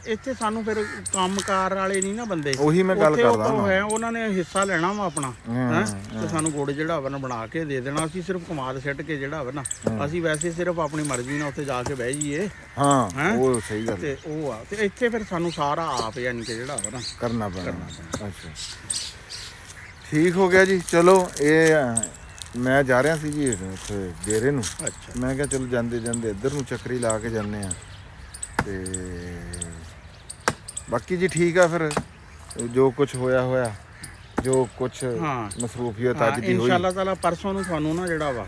B: ਇੱਥੇ ਸਾਨੂੰ ਫਿਰ ਕੰਮਕਾਰ ਵਾਲੇ ਨਹੀਂ ਨਾ ਬੰਦੇ।
A: ਉਹੀ ਮੈਂ ਗੱਲ ਕਰਦਾ
B: ਹਾਂ, ਉਹਨਾਂ ਨੇ ਹਿੱਸਾ ਲੈਣਾ ਵਾ ਆਪਣਾ ਹੈ ਤੇ ਸਾਨੂੰ ਗੁੜ ਜਿਹੜਾ ਵਾ ਨਾ ਬਣਾ ਕੇ ਦੇ ਦੇਣਾ। ਅਸੀਂ ਸਿਰਫ ਕਮਾਦ ਸਿੱਟ ਕੇ ਜਿਹੜਾ ਵਾ ਨਾ ਅਸੀਂ ਵੈਸੇ ਸਿਰਫ ਆਪਣੀ ਮਰਜ਼ੀ ਨਾਲ ਉੱਥੇ ਜਾ ਕੇ ਬਹਿ ਜਾਈਏ।
A: ਹਾਂ ਉਹ ਸਹੀ ਗੱਲ
B: ਤੇ ਉਹ ਆ ਤੇ ਇੱਥੇ ਫਿਰ ਸਾਨੂੰ ਸਾਰਾ ਆਪ ਯਾਨੀ ਕਿ ਜਿਹੜਾ ਵਾ ਨਾ
A: ਕਰਨਾ ਪੈਣਾ। ਅੱਛਾ ਠੀਕ ਹੋ ਗਿਆ ਜੀ। ਚਲੋ ਇਹ ਮੈਂ ਜਾ ਰਿਹਾ ਸੀ ਜੀ ਉੱਥੇ ਡੇਰੇ ਨੂੰ।
B: ਅੱਛਾ
A: ਮੈਂ ਕਿਹਾ ਚਲੋ ਜਾਂਦੇ ਜਾਂਦੇ ਇੱਧਰ ਨੂੰ ਚੱਕਰੀ ਲਾ ਕੇ ਜਾਂਦੇ ਆ। ਤੇ ਬਾਕੀ ਜੀ ਠੀਕ ਆ ਫਿਰ ਜੋ ਕੁਝ ਹੋਇਆ ਜੋ ਕੁਝ ਮਸਰੂਫੀਅਤ ਅੱਜ ਦੀ ਹੋਈ
B: ਇਨਸ਼ਾਅੱਲਾ ਤਾਲਾ ਪਰਸੋਂ ਨੂੰ ਤੁਹਾਨੂੰ ਨਾ ਜਿਹੜਾ ਵਾ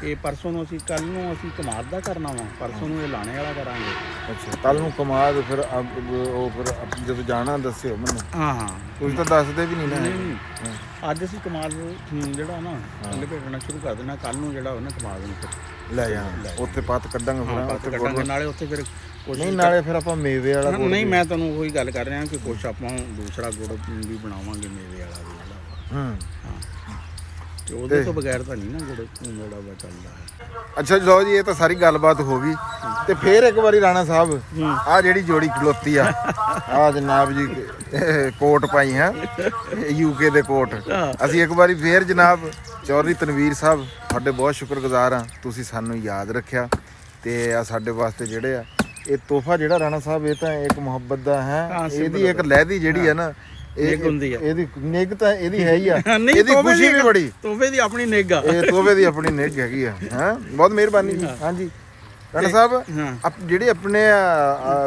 B: ਇਹ ਪਰਸੋਂ ਨੂੰ ਅਸੀਂ ਕੱਲ ਨੂੰ ਅਸੀਂ ਕਮਾਦ ਦਾ ਕਰਨਾ ਵਾ, ਪਰਸੋਂ ਨੂੰ ਇਹ ਲਾਣੇ ਵਾਲਾ ਕਰਾਂਗੇ।
A: ਅੱਛਾ ਕੱਲ ਨੂੰ ਕਮਾਦ ਫਿਰ ਉਹ ਫਿਰ ਜਦੋਂ ਜਾਣਾ ਦੱਸਿਓ ਮੈਨੂੰ।
B: ਹਾਂ
A: ਤੁਸੀਂ ਤਾਂ ਦੱਸਦੇ ਵੀ ਨਹੀਂ ਨਾ।
B: ਅੱਜ ਅਸੀਂ ਕਮਾਦ ਜਿਹੜਾ ਨਾ ਲਪੇਟਣਾ ਸ਼ੁਰੂ ਕਰ ਦੇਣਾ। ਕੱਲ ਨੂੰ ਜਿਹੜਾ ਉਹਨਾਂ ਕਮਾਦ ਨੂੰ
A: ਲੈ ਜਾਣਾ ਉੱਥੇ ਪੱਤ ਕੱਢਾਂਗੇ
B: ਫਿਰ ਨਾਲੇ ਉੱਥੇ ਫਿਰ
A: ਨਹੀਂ ਨਾਲੇ ਫਿਰ ਆਪਾਂ ਮੇਵੇ ਵਾਲਾ ਗੁੜ।
B: ਨਹੀਂ ਮੈਂ ਤੁਹਾਨੂੰ ਉਹੀ ਗੱਲ ਕਰ ਰਿਹਾ ਕਿ ਕੁਛ ਆਪਾਂ ਦੂਸਰਾ ਗੁੜ ਵੀ ਬਣਾਵਾਂਗੇ ਮੇਵੇ ਵਾਲਾ ਵੀ। ਤੇ ਉਹਦੇ ਤੋਂ ਬਗੈਰ ਤਾਂ ਨਹੀਂ ਨਾ ਜਿਹੜਾ ਵਾ ਚੱਲਦਾ ਹੈ।
A: ਅੱਛਾ ਲਓ ਜੀ, ਇਹ ਤਾਂ ਸਾਰੀ ਗੱਲਬਾਤ ਹੋ ਗਈ। ਤੇ ਫੇਰ ਇੱਕ ਵਾਰੀ ਰਾਣਾ ਸਾਹਿਬ, ਆਹ ਜਿਹੜੀ ਜੋੜੀ ਖਲੋਤੀ ਆ, ਆਹ ਜਨਾਬ ਜੀ ਕੋਟ ਪਾਈ ਹੈ ਯੂਕੇ ਦੇ ਕੋਟ, ਅਸੀਂ ਇੱਕ ਵਾਰੀ ਫੇਰ ਜਨਾਬ ਚੌਧਰੀ ਤਨਵੀਰ ਸਾਹਿਬ ਤੁਹਾਡੇ ਬਹੁਤ ਸ਼ੁਕਰਗੁਜ਼ਾਰ ਆ, ਤੁਸੀਂ ਸਾਨੂੰ ਯਾਦ ਰੱਖਿਆ। ਤੇ ਆ ਸਾਡੇ ਵਾਸਤੇ ਜਿਹੜੇ ਆ ਇਹ ਤੋਹਫਾ ਜਿਹੜਾ ਰਾਣਾ ਸਾਹਿਬ, ਇਹ ਤਾਂ ਇੱਕ ਮੁਹੱਬਤ ਦਾ ਹੈ। ਇਹਦੀ ਇੱਕ ਲਹਿਦੀ ਜਿਹੜੀ ਹੈ ਨਾ,
B: ਨਿੱਘ ਹੁੰਦੀ ਆ।
A: ਇਹਦੀ ਨਿੱਘ ਤਾਂ ਇਹਦੀ ਹੈ ਹੀ ਆ,
B: ਨਹੀਂ,
A: ਇਹਦੀ ਖੁਸ਼ੀ ਵੀ ਬੜੀ।
B: ਤੋਹਫੇ ਦੀ ਆਪਣੀ ਨਿੱਘ ਆ,
A: ਇਹ ਤੋਹਫੇ ਦੀ ਆਪਣੀ ਨਿੱਘ ਹੈਗੀ ਆ। ਹਾਂ, ਬਹੁਤ ਮਿਹਰਬਾਨੀ ਜੀ। ਹਾਂਜੀ ਰਾਣਾ ਸਾਹਿਬ, ਜਿਹੜੇ ਆਪਣੇ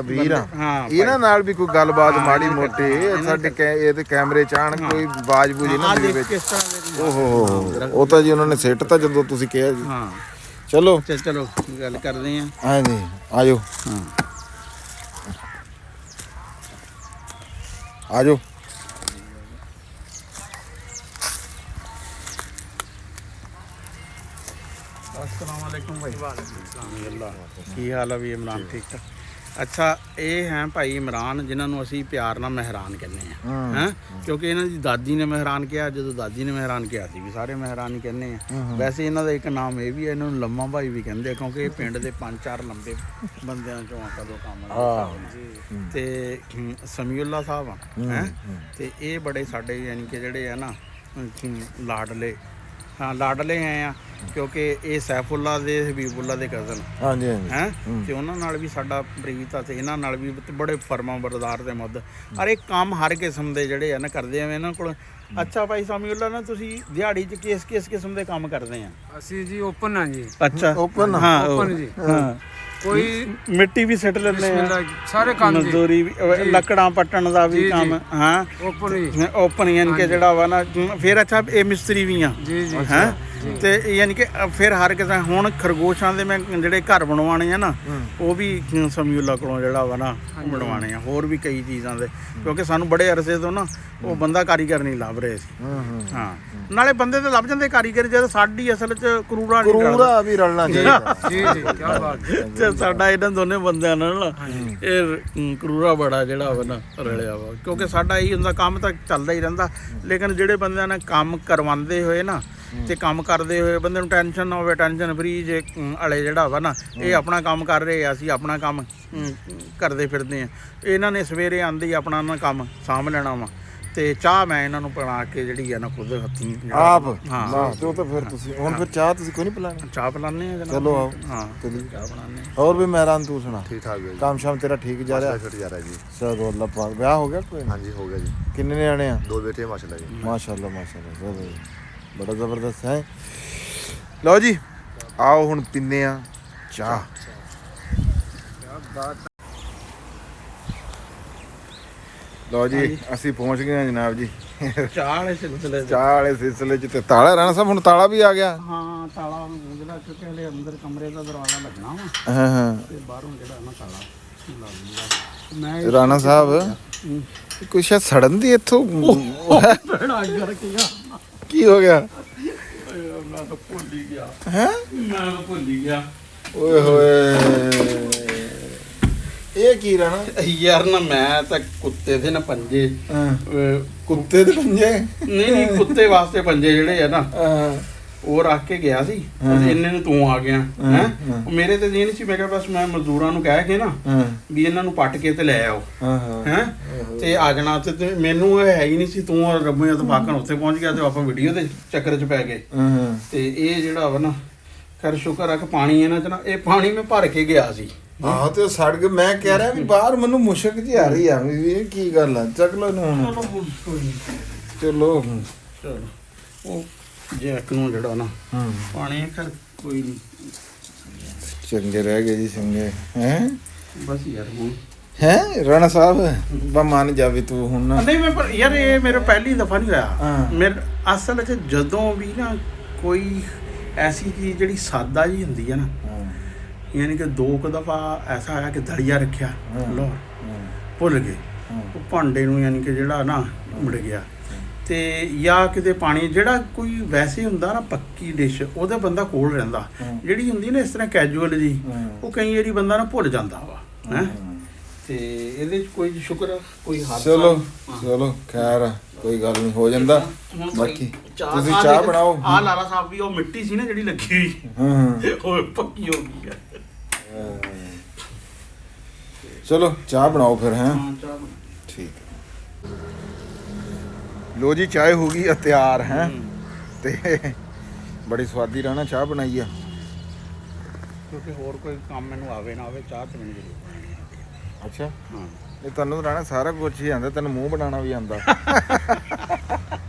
A: ਵੀਰ ਆ, ਇਹਨਾਂ ਨਾਲ ਵੀ ਕੋਈ ਗੱਲਬਾਤ ਮਾੜੀ ਮੋਟੀ ਸਾਡੇ ਇਹਦੇ ਕੈਮਰੇ ਚ ਆਣ, ਕੋਈ ਆਵਾਜ਼ ਬੂਝ ਇਹਨਾਂ ਦੇ ਵਿੱਚ। ਓਹੋ, ਉਹ ਤਾਂ ਜੀ ਉਹਨਾਂ ਨੇ ਸਿੱਟ ਤਾਂ ਜਦੋਂ ਤੁਸੀਂ ਕਿਹਾ ਜੀ।
B: ਹਾਂ
A: ਚਲੋ
B: ਚਲੋ ਗੱਲ ਕਰਦੇ ਆ।
A: ਹਾਂਜੀ ਆਜੋ, ਆਜੋ।
B: अस्सलामुअलैकुम भाई। ਕੀ ਹਾਲ ਆ ਵੀ ਇਮਰਾਨ? ਠੀਕ ਠਾਕ। ਅੱਛਾ, ਇਹ ਹੈ ਭਾਈ ਇਮਰਾਨ, ਜਿਨ੍ਹਾਂ ਨੂੰ ਅਸੀਂ ਪਿਆਰ ਨਾਲ ਮਹਿਰਾਨ ਕਹਿੰਦੇ ਆ ਹੈ, ਕਿਉਂਕਿ ਇਹਨਾਂ ਦੀ ਦਾਦੀ ਨੇ ਮਹਿਰਾਨ ਕਿਹਾ, ਜਦੋਂ ਦਾਦੀ ਨੇ ਮਹਿਰਾਨ ਕਿਹਾ ਸੀ ਵੀ ਸਾਰੇ ਮਹਿਰਾਨ ਹੀ ਕਹਿੰਦੇ ਆ। ਵੈਸੇ ਇਹਨਾਂ ਦਾ ਇੱਕ ਨਾਮ ਇਹ ਵੀ ਹੈ, ਇਹਨਾਂ ਨੂੰ ਲੰਮਾ ਭਾਈ ਵੀ ਕਹਿੰਦੇ ਆ, ਕਿਉਂਕਿ ਇਹ ਪਿੰਡ ਦੇ 5-4 ਲੰਬੇ ਬੰਦਿਆਂ ਚੋਂ ਕਦੋਂ ਕੰਮ ਤੇ ਸਮੀਉੱਲਾ ਸਾਹਿਬ ਆ ਹੈ। ਤੇ ਇਹ ਬੜੇ ਸਾਡੇ ਯਾਨੀ ਕਿ ਜਿਹੜੇ ਆ ਨਾ ਲਾਡਲੇ, ਹਾਂ ਲਾਡਲੇ ਆ, ਕਿਉਂਕਿ ਇਹ ਸੈਫੁੱਲਾ ਦੇ ਹਬੀਬੁੱਲਾ ਦੇ ਕਜ਼ਨ।
A: ਹਾਂਜੀ ਹਾਂਜੀ
B: ਹੈ ਤੇ ਉਹਨਾਂ ਨਾਲ ਵੀ ਸਾਡਾ ਪ੍ਰੀਤ ਆ, ਤੇ ਇਹਨਾਂ ਨਾਲ ਵੀ ਬੜੇ ਫਰਮਾਂ ਬਰਦਾਰ ਦੇ ਮੁੱਦ ਅਰੇ ਕੰਮ ਹਰ ਕਿਸਮ ਦੇ ਜਿਹੜੇ ਆ ਨਾ ਕਰਦੇ ਆ ਇਹਨਾਂ ਕੋਲ। ਅੱਛਾ ਭਾਈ ਸਮੀਉੱਲਾ, ਨਾ ਤੁਸੀਂ ਦਿਹਾੜੀ 'ਚ ਕਿਸ ਕਿਸਮ ਦੇ ਕੰਮ ਕਰਦੇ ਆ?
C: ਅਸੀਂ ਜੀ ਓਪਨ ਆ ਜੀ।
B: ਅੱਛਾ
A: ਓਪਨ,
B: ਹਾਂ
C: ਓਪਨ ਜੀ।
B: ਹਾਂ,
C: ਕੋਈ
B: ਮਿੱਟੀ ਵੀ ਸਿੱਟ ਲੈਂਦੇ ਆ,
C: ਸਾਰੇ ਕੰਮ ਜੀ,
B: ਮਜ਼ਦੂਰੀ ਵੀ, ਲੱਕੜਾਂ ਪੱਟਣ ਦਾ ਵੀ ਕੰਮ। ਹਾਂ
C: ਓਪਨ ਜੀ,
B: ਓਪਨ ਯਾਨੀ ਕਿ ਜਿਹੜਾ ਵਾ ਨਾ ਫਿਰ। ਅੱਛਾ, ਇਹ ਮਿਸਤਰੀ ਵੀ ਆ
C: ਜੀ ਜੀ
B: ਹੈ, ਤੇ ਯਾਨੀ ਕਿ ਫਿਰ ਹਰ ਕਿਸੇ ਹੁਣ ਖਰਗੋਸ਼ਾਂ ਦੇ ਮੈਂ ਜਿਹੜੇ ਘਰ ਬਣਵਾਉਣੇ ਆ ਨਾ, ਉਹ ਵੀ ਸਮੀਉੱਲਾ ਕੋਲੋਂ ਜਿਹੜਾ ਵਾ ਨਾ ਬਣਵਾਉਣੇ ਆ, ਹੋਰ ਵੀ ਕਈ ਚੀਜ਼ਾਂ ਦੇ, ਕਿਉਂਕਿ ਸਾਨੂੰ ਬੜੇ ਅਰਸੇ ਤੋਂ ਨਾ ਉਹ ਬੰਦਾ ਕਾਰੀਗਰ ਨਹੀਂ ਲੱਭ ਰਹੇ ਸੀ। ਹਾਂ, ਨਾਲੇ ਬੰਦੇ ਤੇ ਲੱਭ ਜਾਂਦੇ ਕਾਰੀਗਰ, ਜਦ ਸਾਡੀ ਅਸਲ 'ਚ ਕਰੂਰਾ
A: ਵੀ ਰਲਣਾ ਚਾਹੀਦਾ।
C: ਜੀ ਜੀ, ਕੀ ਬਾਤ
B: ਤੇ ਸਾਡਾ ਇਹਨਾਂ ਦੋਨੇ ਬੰਦਿਆਂ ਨਾਲ ਇਹ ਕਰੂਰਾ ਬੜਾ ਜਿਹੜਾ ਵਾ ਨਾ ਰਲਿਆ ਵਾ, ਕਿਉਂਕਿ ਸਾਡਾ ਇਹੀ ਹੁੰਦਾ, ਕੰਮ ਤਾਂ ਚੱਲਦਾ ਹੀ ਰਹਿੰਦਾ, ਲੇਕਿਨ ਜਿਹੜੇ ਬੰਦਿਆਂ ਨੇ ਕੰਮ ਕਰਵਾਉਂਦੇ ਹੋਏ ਨਾ ਤੇ ਕੰਮ ਕਰਦੇ ਹੋਏ ਬੰਦੇ ਨੂੰ ਟੈਨਸ਼ਨ ਨਾ ਹੋਵੇ, ਟੈਨਸ਼ਨ ਫਰੀ ਜੇ ਵਾਲੇ ਜਿਹੜਾ ਵਾ ਨਾ, ਇਹ ਆਪਣਾ ਕੰਮ ਕਰ ਰਹੇ ਆ, ਅਸੀਂ ਆਪਣਾ ਕੰਮ ਕਰਦੇ ਫਿਰਦੇ ਆ। ਇਹਨਾਂ ਨੇ ਸਵੇਰੇ ਆਂਦੇ ਹੀ ਆਪਣਾ ਨਾ ਕੰਮ ਸਾਂਭ ਲੈਣਾ ਵਾ, ਤੇ ਚਾਹ ਮੈਂ ਇਹਨਾਂ ਨੂੰ ਬਣਾ ਕੇ ਜਿਹੜੀ ਆ ਨਾ ਖੁਦ ਹੱਥੀਂ
A: ਆਪ।
B: ਹਾਂ,
A: ਤੇ ਉਹ ਤਾਂ ਫਿਰ ਤੁਸੀਂ ਹੁਣ ਫਿਰ ਚਾਹ ਤੁਸੀਂ ਕੋਈ ਨਹੀਂ ਪਿਲਾਣੀ?
B: ਚਾਹ ਪਿਲਾਉਂਦੇ ਆ ਜਨਾਬ।
A: ਚਲੋ ਆਓ,
B: ਹਾਂ
A: ਚਲੀਏ।
B: ਚਾਹ ਬਣਾਉਂਦੇ ਆ।
A: ਹੋਰ ਵੀ ਮਹਿਰਾਨ, ਤੂੰ ਸੁਣਾ?
D: ਠੀਕ ਠਾਕ ਹੈ ਜੀ।
A: ਕੰਮ ਸ਼ਾਮ ਤੇਰਾ ਠੀਕ ਜਾ ਰਿਹਾ?
D: ਫਿੱਟ ਜਾ ਰਿਹਾ ਜੀ।
A: ਚਲੋ ਅੱਲਾ ਪਾਕ। ਵਿਆਹ ਹੋ ਗਿਆ ਕੋਈ?
D: ਹਾਂਜੀ ਹੋ ਗਿਆ ਜੀ।
A: ਕਿੰਨੇ ਨਿਆਣੇ ਆ?
D: 2 ਬੇਟੇ ਮਾਸ਼ਾਅੱਲਾ ਜੀ।
A: ਮਾਸ਼ਾਅੱਲਾ ਮਾਸ਼ਾਅੱਲਾ, ਚਲੋ ਜੀ, ਬੜਾ ਜ਼ਬਰਦਸਤ ਹੈ। ਲਓ ਜੀ, ਆਓ ਹੁਣ ਪੀਂਦੇ ਆ ਚਾਹ। ਲਓ ਜੀ, ਅਸੀਂ ਪਹੁੰਚ ਗਏ ਹਾਂ ਜਨਾਬ ਜੀ
B: ਚਾਹ ਵਾਲੇ ਸਿਲਸਿਲੇ 'ਚ।
A: ਚਾਹ ਵਾਲੇ ਸਿਲਸਿਲੇ 'ਚ। ਤੇ ਤਾਲਾ ਰਾਣਾ ਸਾਹਿਬ, ਹੁਣ ਤਾਲਾ ਵੀ ਆ ਗਿਆ?
B: ਹਾਂ, ਤਾਲਾ ਜਿਹੜਾ ਕਿਉਂਕਿ ਹਲੇ ਅੰਦਰ ਕਮਰੇ ਦਾ ਦਰਵਾਜ਼ਾ ਲੱਗਣਾ ਵਾ,
A: ਹਾਂ ਹਾਂ।
B: ਤੇ ਬਾਹਰੋਂ ਜਿਹੜਾ ਨਾ ਤਾਲਾ ਲੱਗ ਜੂਗਾ। ਮੈਂ
A: ਰਾਣਾ ਸਾਹਿਬ, ਕੋਈ ਸ਼ਾਇਦ ਸੜਨ ਦੀ ਇੱਥੋਂ
B: ਬੜਾ ਕਰਕੇ ਆ,
A: ਕੀ ਹੋ ਗਿਆ?
B: ਮੈਂ ਤਾਂ ਭੁੱਲ ਹੀ ਗਿਆ,
A: ਹੈ
B: ਮੈਂ ਤਾਂ ਭੁੱਲ ਹੀ ਗਿਆ।
A: ਓਏ ਹੋਏ, ਇਹ ਕੀ ਰਾਣਾ?
B: ਯਾਰ ਨਾ ਮੈਂ ਤਾਂ ਕੁੱਤੇ ਦੇ ਨਾ ਪੰਜੇ,
A: ਕੁੱਤੇ ਦੇ ਪੰਜੇ?
B: ਨਹੀਂ ਕੁੱਤੇ ਵਾਸਤੇ ਪੰਜੇ ਜਿਹੜੇ ਆ ਨਾ ਉਹ ਰੱਖ ਕੇ ਗਿਆ ਸੀ, ਇੰਨੇ ਨੂੰ ਤੂੰ ਆ ਗਿਆ ਹੈ। ਮੇਰੇ ਤੇ ਜੀ ਨਹੀਂ ਸੀ, ਮੈਂ ਕਿਹਾ ਬਸ ਮੈਂ ਮਜ਼ਦੂਰਾਂ ਨੂੰ ਕਹਿ ਕੇ ਨਾ ਵੀ ਇਹਨਾਂ ਨੂੰ ਪੱਟ ਕੇ ਤੇ ਲੈ ਆਓ ਹੈ, ਤੇ ਆ ਜਾਣਾ। ਤੇ ਮੈਨੂੰ ਇਹ ਹੈ ਹੀ ਨਹੀਂ ਸੀ, ਤੂੰ ਰੱਬੀਆਂ ਤੋਂ ਬਾਕਣ ਉੱਥੇ ਪਹੁੰਚ ਗਿਆ ਤੇ ਆਪਾਂ ਵੀਡੀਓ ਦੇ ਚੱਕਰ 'ਚ ਪੈ ਗਏ। ਤੇ ਇਹ ਜਿਹੜਾ ਵਾ ਨਾ, ਖੈਰ ਸ਼ੁਕਰ ਆ ਕਿ ਪਾਣੀ ਇਹਨਾਂ 'ਚ ਨਾ, ਇਹ ਪਾਣੀ ਮੈਂ ਭਰ ਕੇ ਗਿਆ ਸੀ।
A: ਆਹੋ, ਤੇ ਉਹ ਸੜ ਕੇ ਮੈਂ ਕਹਿ ਰਿਹਾ ਵੀ ਬਾਹਰ ਮੈਨੂੰ ਮੁਸ਼ਕ ਜੀ ਆ ਰਹੀ ਆ ਵੀ ਇਹ ਕੀ ਗੱਲ ਆ। ਚੱਕ ਲੋ ਇਹਨੂੰ ਹੁਣ। ਚਲੋ
B: ਚਲੋ, ਉਹ ਜੈਕ ਨੂੰ ਜਿਹੜਾ ਨਾ ਪਾਣੀ ਖੈਰ ਕੋਈ ਨਹੀਂ,
A: ਚੰਗੇ ਰਹਿ ਗਏ ਜੀ, ਚੰਗੇ ਹੈ।
B: ਬਸ ਯਾਰ ਹੁਣ
A: ਹੈ ਰਾਣਾ ਸਾਹਿਬ, ਬਾ ਮੰਨ ਜਾਵੇ ਤੂੰ ਹੁਣ ਨਾ।
B: ਨਹੀਂ ਮੈਂ, ਪਰ ਯਾਰ ਇਹ ਮੇਰੇ ਪਹਿਲੀ ਦਫਾ ਨਹੀਂ ਹੋਇਆ।
A: ਹਾਂ।
B: ਮੇਰੇ ਅਸਲ 'ਚ ਜਦੋਂ ਵੀ ਨਾ ਕੋਈ ਐਸੀ ਚੀਜ਼ ਜਿਹੜੀ ਸਾਦਾ ਜੀ ਹੁੰਦੀ ਹੈ ਨਾ, ਯਾਨੀ ਕਿ 2 ਦਫਾ ਐਸਾ ਆਇਆ ਕਿ ਦਲੀਆ ਰੱਖਿਆ ਲਾਹੌਰ, ਭੁੱਲ ਗਏ ਉਹ ਭਾਂਡੇ ਨੂੰ, ਯਾਨੀ ਕਿ ਜਿਹੜਾ ਨਾ ਮੁੜ ਗਿਆ। ਤੇ ਜਾਂ ਕਿਤੇ ਪਾਣੀ ਜਿਹੜਾ ਕੋਈ ਵੈਸੇ ਹੁੰਦਾ ਨਾ ਪੱਕੀ ਡਿਸ਼, ਉਹਦਾ ਬੰਦਾ ਕੋਲ ਰਹਿੰਦਾ। ਜਿਹੜੀ ਹੁੰਦੀ ਨਾ ਇਸ ਤਰ੍ਹਾਂ ਕੈਜੂਅਲ ਜੀ, ਉਹ ਕਈ ਵਾਰੀ ਬੰਦਾ ਨਾ ਭੁੱਲ ਜਾਂਦਾ ਵਾ ਹੈ। ਤੇ ਇਹਦੇ 'ਚ ਕੋਈ ਸ਼ੁਕਰ ਕੋਈ ਹੱਥ।
A: ਚਲੋ ਚਲੋ ਖੈਰ ਆ। ਕੋਈ ਗੱਲ ਨਹੀਂ ਹੋ ਜਾਂਦਾ ਬਾਕੀ ਤੁਸੀਂ ਚਾਹ ਬਣਾਓ
B: ਆ ਲਾਲਾ ਸਾਹਿਬ ਵੀ ਉਹ ਮਿੱਟੀ ਸੀ ਨਾ ਜਿਹੜੀ ਲੱਗੀ ਹੋਈ
A: ਹਾਂ
B: ਉਹ ਪੱਕੀ ਹੋ ਗਈ ਆ
A: ਚਲੋ ਚਾਹ ਬਣਾਓ ਫਿਰ ਹੈਂ
B: ਹਾਂ ਚਾਹ ਬਣਾ।
A: ਠੀਕ ਹੈ ਲੋ ਜੀ ਚਾਹ ਹੋ ਗਈ ਆ ਤਿਆਰ ਹੈ ਤੇ ਬੜੀ ਸਵਾਦੀ ਰਹਿਣਾ ਚਾਹ ਬਣਾਈ ਆ
B: ਕਿਉਂਕਿ ਹੋਰ ਕੋਈ ਕੰਮ ਮੈਨੂੰ ਆਵੇ ਨਾ ਆਵੇ ਚਾਹ ਤੇ ਮੈਨੂੰ ਜ਼ਰੂਰ ਬਣਾਉਣੀ ਆ।
A: ਅੱਛਾ
B: ਹਾਂ
A: ਇਹ ਤੁਹਾਨੂੰ ਰਹਿਣਾ ਸਾਰਾ ਕੁਝ ਹੀ ਆਂਦਾ ਤੈਨੂੰ ਮੂੰਹ ਬਣਾਉਣਾ ਵੀ ਆਂਦਾ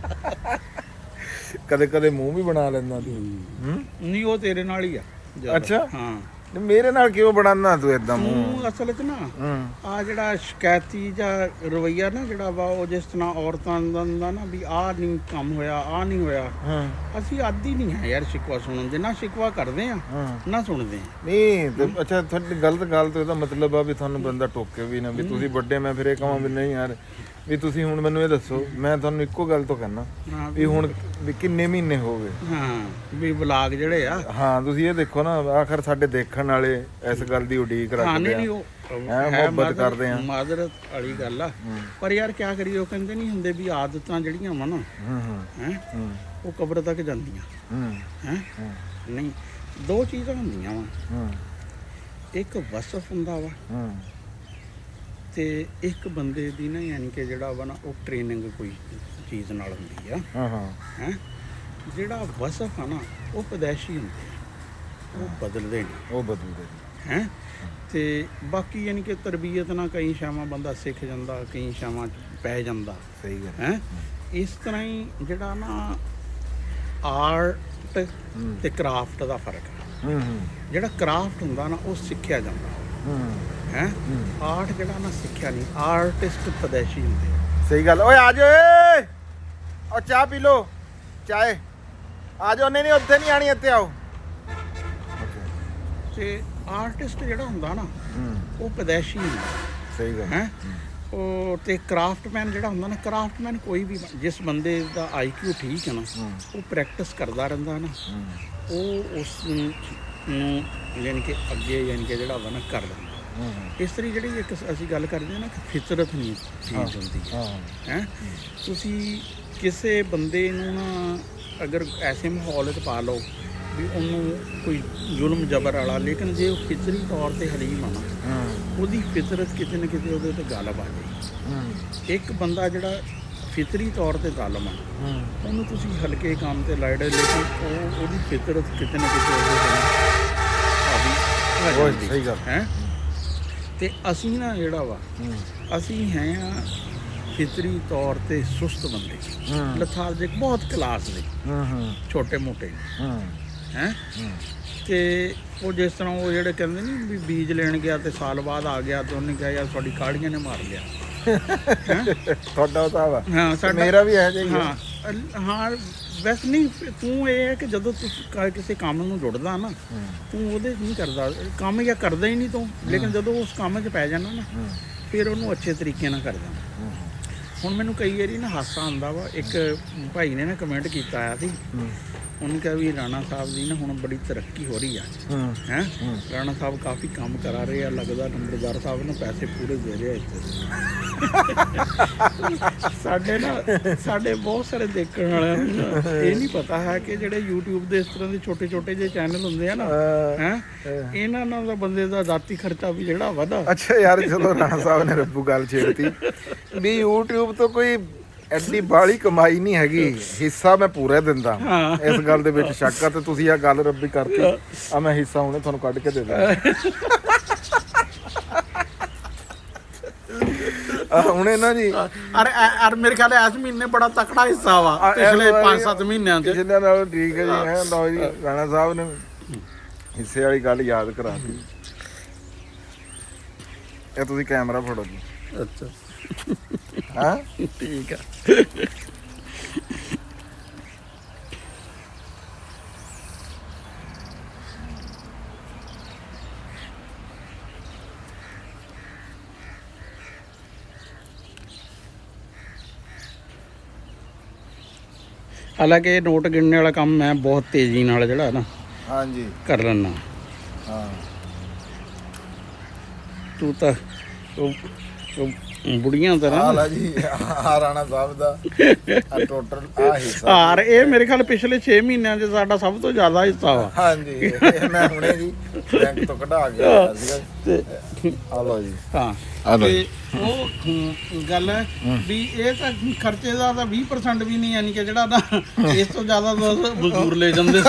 A: ਕਦੇ ਕਦੇ ਮੂੰਹ ਵੀ ਬਣਾ ਲੈਂਦਾ ਤੂੰ ਹੂੰ
B: ਨਹੀਂ ਉਹ ਤੇਰੇ ਨਾਲ ਹੀ ਆ ਜ਼ਿਆਦਾ।
A: ਅੱਛਾ?
B: ਹਾਂ
A: ਤੇ ਮੇਰੇ ਨਾਲ ਕਿਉਂ ਬਣਾਉਣਾ ਤੂੰ ਏਦਾਂ ਮੂੰਹ
B: ਤੂੰ ਅਸਲ 'ਚ ਨਾ
A: ਹੂੰ
B: ਆ ਜਿਹੜਾ ਸ਼ਿਕਾਇਤੀ ਜਾਂ ਰਵੱਈਆ ਨਾ ਜਿਹੜਾ ਵਾ ਉਹ ਜਿਸ ਤਰ੍ਹਾਂ ਔਰਤਾਂ ਦਾ ਨਾ ਵੀ ਆਹ ਨਹੀਂ ਕੰਮ ਹੋਇਆ ਆਹ ਨਹੀਂ ਹੋਇਆ
A: ਹਾਂ
B: ਅਸੀਂ ਆਦੀ ਨਹੀਂ ਹੈ ਯਾਰ ਸ਼ਿਕਵਾ ਸੁਣਨ ਦੇ ਨਾ ਸ਼ਿਕਵਾ ਕਰਦੇ ਆ
A: ਹਾਂ
B: ਨਾ ਸੁਣਦੇ ਆ
A: ਨਹੀਂ ਤੇ ਅੱਛਾ ਤੁਹਾਡੀ ਗਲਤ ਗੱਲ ਤੋਂ ਇਹਦਾ ਮਤਲਬ ਆ ਵੀ ਤੁਹਾਨੂੰ ਬੰਦਾ ਟੋਕੇ ਵੀ ਨਾ ਵੀ ਤੁਸੀਂ ਵੱਡੇ ਮੈਂ ਫਿਰ ਇਹ ਕਹਾਂ ਵੀ ਨਹੀਂ ਯਾਰ ਵੀ ਤੁਸੀਂ ਹੁਣ ਮੈਨੂੰ ਇਹ ਦੱਸੋ ਮੈਂ ਤੁਹਾਨੂੰ ਇੱਕੋ ਗੱਲ ਤੋਂ ਕਹਿਣਾ
B: ਹਾਂ
A: ਵੀ ਹੁਣ ਵੀ ਕਿੰਨੇ ਮਹੀਨੇ ਹੋ ਗਏ
B: ਹਾਂ ਵੀ ਵਲਾਗ ਜਿਹੜੇ ਆ
A: ਹਾਂ ਤੁਸੀਂ ਇਹ ਦੇਖੋ ਨਾ ਆਖਰ ਸਾਡੇ ਦੇਖਣ ਵਾਲੇ ਇਸ ਗੱਲ ਦੀ ਉਡੀਕ
B: ਹਾਂ
A: ਰੱਖਦੇ
B: ਨਹੀਂ
A: ਆ
B: ਉਹ
A: ਮੁਹੱਬਤ ਕਰਦੇ ਆ
B: ਮਾਜ਼ਰਤ ਵਾਲੀ ਗੱਲ ਆ ਪਰ ਯਾਰ ਕਿਆ ਕਰੀਏ ਉਹ ਕਹਿੰਦੇ ਨਹੀਂ ਹੁੰਦੇ ਵੀ ਆਦਤਾਂ ਜਿਹੜੀਆਂ ਵਾ ਨਾ
A: ਹੂੰ ਹੂੰ
B: ਹੈ
A: ਹੂੰ
B: ਉਹ ਕਬਰ ਤੱਕ ਜਾਂਦੀਆਂ
A: ਹੂੰ
B: ਹੈ ਨਹੀਂ ਦੋ ਚੀਜ਼ਾਂ ਹੁੰਦੀਆਂ ਵਾ
A: ਹੂੰ
B: ਇੱਕ ਵਸਫ ਹੁੰਦਾ ਵਾ
A: ਹੂੰ
B: ਤੇ ਇੱਕ ਬੰਦੇ ਦੀ ਨਾ ਯਾਨੀ ਕਿ ਜਿਹੜਾ ਵਾ ਨਾ ਉਹ ਟ੍ਰੇਨਿੰਗ ਕੋਈ ਚੀਜ਼ ਨਾਲ ਹੁੰਦੀ ਆ
A: ਹਾਂ ਹਾਂ
B: ਹੈ ਜਿਹੜਾ ਵਸਫ ਆ ਨਾ ਉਹ ਪਦੈਸ਼ੀ ਹੁੰਦੇ ਆ ਉਹ ਬਦਲਦੇ ਨਹੀਂ
A: ਉਹ ਬਦਲਦੇ
B: ਹੈ ਤੇ ਬਾਕੀ ਯਾਨੀ ਕਿ ਤਰਬੀਅਤ ਨਾਲ ਕਈ ਸ਼ਾਵਾਂ ਬੰਦਾ ਸਿੱਖ ਜਾਂਦਾ ਕਈ ਸ਼ਾਵਾਂ 'ਚ ਪੈ ਜਾਂਦਾ
A: ਸਹੀ ਗੱਲ
B: ਹੈ ਇਸ ਤਰ੍ਹਾਂ ਹੀ ਜਿਹੜਾ ਨਾ ਆਰਟ ਤੇ ਕਰਾਫਟ ਦਾ ਫਰਕ ਹੈ
A: ਹੂੰ ਹੂੰ
B: ਜਿਹੜਾ ਕਰਾਫਟ ਹੁੰਦਾ ਨਾ ਉਹ ਸਿੱਖਿਆ ਜਾਂਦਾ
A: ਹੂੰ
B: ਹੈ ਆਰਟ ਜਿਹੜਾ ਨਾ ਸਿੱਖਿਆ ਨਹੀਂ ਆਰਟਿਸਟ ਪਦੈਸ਼ੀ ਹੁੰਦੇ ਆ।
A: ਸਹੀ ਗੱਲ ਓਏ ਆ ਜਾ ਓਏ ਉਹ ਚਾਹ ਪੀ ਲੋ ਚਾਏ ਆ ਜਾਓ ਨਹੀਂ ਨਹੀਂ ਉੱਥੇ ਨਹੀਂ ਆਣੀ ਇੱਥੇ ਆਓ
B: ਤੇ ਆਰਟਿਸਟ ਜਿਹੜਾ ਹੁੰਦਾ ਨਾ
A: ਹੂੰ
B: ਉਹ ਪਦੈਸ਼ੀ ਹੁੰਦਾ
A: ਸਹੀ ਗੱਲ
B: ਹੈ ਉਹ ਤੇ ਕਰਾਫਟਮੈਨ ਜਿਹੜਾ ਹੁੰਦਾ ਨਾ ਕਰਾਫਟਮੈਨ ਕੋਈ ਵੀ ਜਿਸ ਬੰਦੇ ਦਾ ਆਈਕਿਊ ਠੀਕ ਹੈ ਨਾ ਉਹ ਪ੍ਰੈਕਟਿਸ ਕਰਦਾ ਰਹਿੰਦਾ ਨਾ ਉਹ ਉਸ ਨੂੰ ਯਾਨੀ ਕਿ ਅੱਗੇ ਯਾਨੀ ਕਿ ਜਿਹੜਾ ਵਾ ਨਾ ਕਰ ਲੈਂਦਾ ਇਸ ਤਰੀ ਜਿਹੜੀ ਇੱਕ ਅਸੀਂ ਗੱਲ ਕਰਦੇ ਹਾਂ ਨਾ ਕਿ ਫਿਤਰਤ ਨਹੀਂ ਚੀਜ਼ ਹੁੰਦੀ ਹੈ ਤੁਸੀਂ ਕਿਸੇ ਬੰਦੇ ਨੂੰ ਨਾ ਅਗਰ ਐਸੇ ਮਾਹੌਲ 'ਚ ਪਾ ਲਓ ਵੀ ਉਹਨੂੰ ਕੋਈ ਜ਼ੁਲਮ ਜ਼ਬਰ ਵਾਲਾ ਲੇਕਿਨ ਜੇ ਉਹ ਫਿਤਰੀ ਤੌਰ ਤੇ ਹਲੀਮ ਆ ਨਾ ਉਹਦੀ ਫਿਤਰਤ ਕਿਤੇ ਨਾ ਕਿਤੇ ਉਹਦੇ ਤੇ ਗਾਲਬ ਆ ਜਾਏਗੀ ਇੱਕ ਬੰਦਾ ਜਿਹੜਾ ਫਿਤਰੀ ਤੌਰ ਤੇ ਜ਼ਾਲਮ ਆ ਉਹਨੂੰ ਤੁਸੀਂ ਹਲਕੇ ਕੰਮ ਤੇ ਲਾਇੜੇ ਲੇਕਿਨ ਉਹਦੀ ਫਿਤਰਤ ਕਿਤੇ ਨਾ ਕਿਤੇ ਉਹਦੇ
A: ਸਹੀ ਗੱਲ
B: ਹੈ ਤੇ ਅਸੀਂ ਨਾ ਜਿਹੜਾ ਵਾ ਅਸੀਂ ਹੈ ਆ ਫਿਤਰੀ ਤੌਰ ਤੇ ਸੁਸਤ ਬੰਦੇ ਲਥਾਰਜਿਕ ਬਹੁਤ ਕਲਾਸ ਦੇ ਛੋਟੇ ਮੋਟੇ ਹੈ ਤੇ ਉਹ ਜਿਸ ਤਰ੍ਹਾਂ ਉਹ ਜਿਹੜੇ ਕਹਿੰਦੇ ਨਹੀਂ ਵੀ ਬੀਜ ਲੈਣ ਗਿਆ ਤੇ ਸਾਲ ਬਾਅਦ ਆ ਗਿਆ ਤੇ ਉਹਨੇ ਕਿਹਾ ਯਾਰ ਤੁਹਾਡੀ ਕਾੜੀਆਂ ਨੇ ਮਾਰ ਲਿਆ
A: ਤੁਹਾਡਾ ਤਾਂ ਵਾ
B: ਹਾਂ ਸਾਡਾ
A: ਮੇਰਾ ਵੀ ਹੈ ਜੀ
B: ਹਾਂ ਹਾਂ ਵੈਸੇ ਨਹੀਂ ਤੂੰ ਇਹ ਹੈ ਕਿ ਜਦੋਂ ਤੂੰ ਕਿਸੇ ਕੰਮ ਨੂੰ ਜੁੜਦਾ ਨਾ ਤੂੰ ਉਹਦੇ ਨਹੀਂ ਕਰਦਾ ਕੰਮ ਜਾਂ ਕਰਦਾ ਹੀ ਨਹੀਂ ਤੂੰ ਲੇਕਿਨ ਜਦੋਂ ਉਸ ਕੰਮ 'ਚ ਪੈ ਜਾਣਾ ਨਾ ਫਿਰ ਉਹਨੂੰ ਅੱਛੇ ਤਰੀਕੇ ਨਾਲ ਕਰਦਾ ਹੁਣ ਮੈਨੂੰ ਕਈ ਵਾਰੀ ਨਾ ਹਾਸਾ ਆਉਂਦਾ ਵਾ ਇੱਕ ਭਾਈ ਨੇ ਨਾ ਕਮੈਂਟ ਕੀਤਾ ਆਇਆ ਸੀ ਉਹਨੇ ਕਿਹਾ ਵੀ ਰਾਣਾ ਸਾਹਿਬ ਦੀ ਨਾ ਹੁਣ ਬੜੀ ਤਰੱਕੀ ਹੋ ਰਹੀ ਆ ਹੈ ਰਾਣਾ ਸਾਹਿਬ ਕਾਫੀ ਕੰਮ ਕਰਾ ਰਹੇ ਆ ਲੱਗਦਾ ਨੰਬਰਦਾਰ ਸਾਹਿਬ ਨੂੰ ਪੈਸੇ ਪੂਰੇ ਦੇ ਰਹੇ ਆ ਸਾਡੇ ਬਹੁਤ ਸਾਰੇ ਦੇਖਣ ਵਾਲਿਆਂ ਨੂੰ ਇਹ ਨਹੀਂ ਪਤਾ ਹੈ ਕਿ ਜਿਹੜੇ YouTube ਦੇ ਇਸ ਤਰ੍ਹਾਂ ਦੇ ਛੋਟੇ ਛੋਟੇ ਜਿਹੇ ਚੈਨਲ ਹੁੰਦੇ ਆ ਨਾ ਹੈ ਇਹਨਾਂ ਨਾਲ ਦਾ ਬੰਦੇ ਦਾ ਜ਼ਾਤੀ ਖਰਚਾ ਵੀ ਜਿਹੜਾ ਵਧਾ
A: ਅੱਛਾ ਯਾਰ ਚਲੋ ਰਾਣਾ ਸਾਹਿਬ ਨੇ ਰੱਬੂ ਗੱਲ ਛੇੜਤੀ ਵੀ YouTube ਤੋਂ ਕੋਈ ਐਡੀ ਬਾਲੀ ਕਮਾਈ ਨਹੀਂ ਹੈਗੀ ਹਿੱਸਾ ਮੈਂ ਪੂਰਾ ਦਿੰਦਾ ਇਸ ਗੱਲ ਦੇ ਵਿੱਚ ਸ਼ੱਕ ਆ ਤੇ ਤੁਸੀਂ ਆ ਗੱਲ ਰੱਬੀ ਕਰਤੀ ਆ ਮੈਂ ਹਿੱਸਾ ਹੁਣੇ ਤੁਹਾਨੂੰ ਕੱਢ ਕੇ ਦੇ ਦਾਂ ਹੁਣੇ ਨਾ ਜੀ
B: ਅਰੇ ਮੇਰੇ ਖਿਆਲ ਇਸ ਮਹੀਨੇ ਬੜਾ ਤਕੜਾ ਹਿੱਸਾ ਵਾ ਪਿਛਲੇ 5-7 ਮਹੀਨਿਆਂ ਚ
A: ਜਿੰਨਾਂ ਨਾਲ ਠੀਕ ਹੈ ਜੀ ਹੈ ਲਓ ਜੀ ਰਾਣਾ ਸਾਹਿਬ ਨੇ ਹਿੱਸੇ ਵਾਲੀ ਗੱਲ ਯਾਦ ਕਰਾਤੀ ਇਹ ਤੁਸੀਂ ਕੈਮਰਾ ਫੜੋ ਜੀ
B: ਅੱਛਾ
A: ਹਾਂ
B: ਠੀਕ ਆ ਹਾਲਾਂਕਿ ਨੋਟ ਗਿਣਨੇ ਵਾਲਾ ਕੰਮ ਮੈਂ ਬਹੁਤ ਤੇਜ਼ੀ ਨਾਲ ਜਿਹੜਾ ਨਾ
A: ਹਾਂਜੀ
B: ਕਰ ਲੈਣਾ
A: ਹਾਂ
B: ਤੂੰ ਤਾਂ ਉਹ ਬੁੜੀਆਂ ਤਰ੍ਹਾਂ
A: ਹਾਲ ਆ ਜੀ ਆ ਰਾਣਾ ਸਾਹਿਬ ਦਾ ਆ ਟੋਟਲ ਆ ਹਿੱਸਾ
B: ਹਾਰ ਇਹ ਮੇਰੇ ਖਿਆਲ ਪਿਛਲੇ 6 ਮਹੀਨਿਆਂ 'ਚ ਸਾਡਾ ਸਭ ਤੋਂ ਜ਼ਿਆਦਾ ਹਿੱਸਾ ਵਾ।
A: ਹਾਂਜੀ ਇਹ ਮੈਂ ਹੁਣੇ ਜੀ ਬੈਂਕ ਤੋਂ ਕਢਾ ਗਿਆ ਸੀਗਾ ਆ ਲਓ ਜੀ
B: ਹਾਂ
A: ਆ ਲਓ
B: ਤੇ ਉਹ ਗੱਲ ਹੈ ਵੀ ਇਹ ਤਾਂ ਖਰਚੇ ਦਾ ਤਾਂ 20% ਵੀ ਨਹੀਂ, ਯਾਨੀ ਕਿ ਜਿਹੜਾ ਨਾ ਇਸ ਤੋਂ ਜ਼ਿਆਦਾ ਤਾਂ ਮਜ਼ਦੂਰ ਲੈ ਜਾਂਦੇ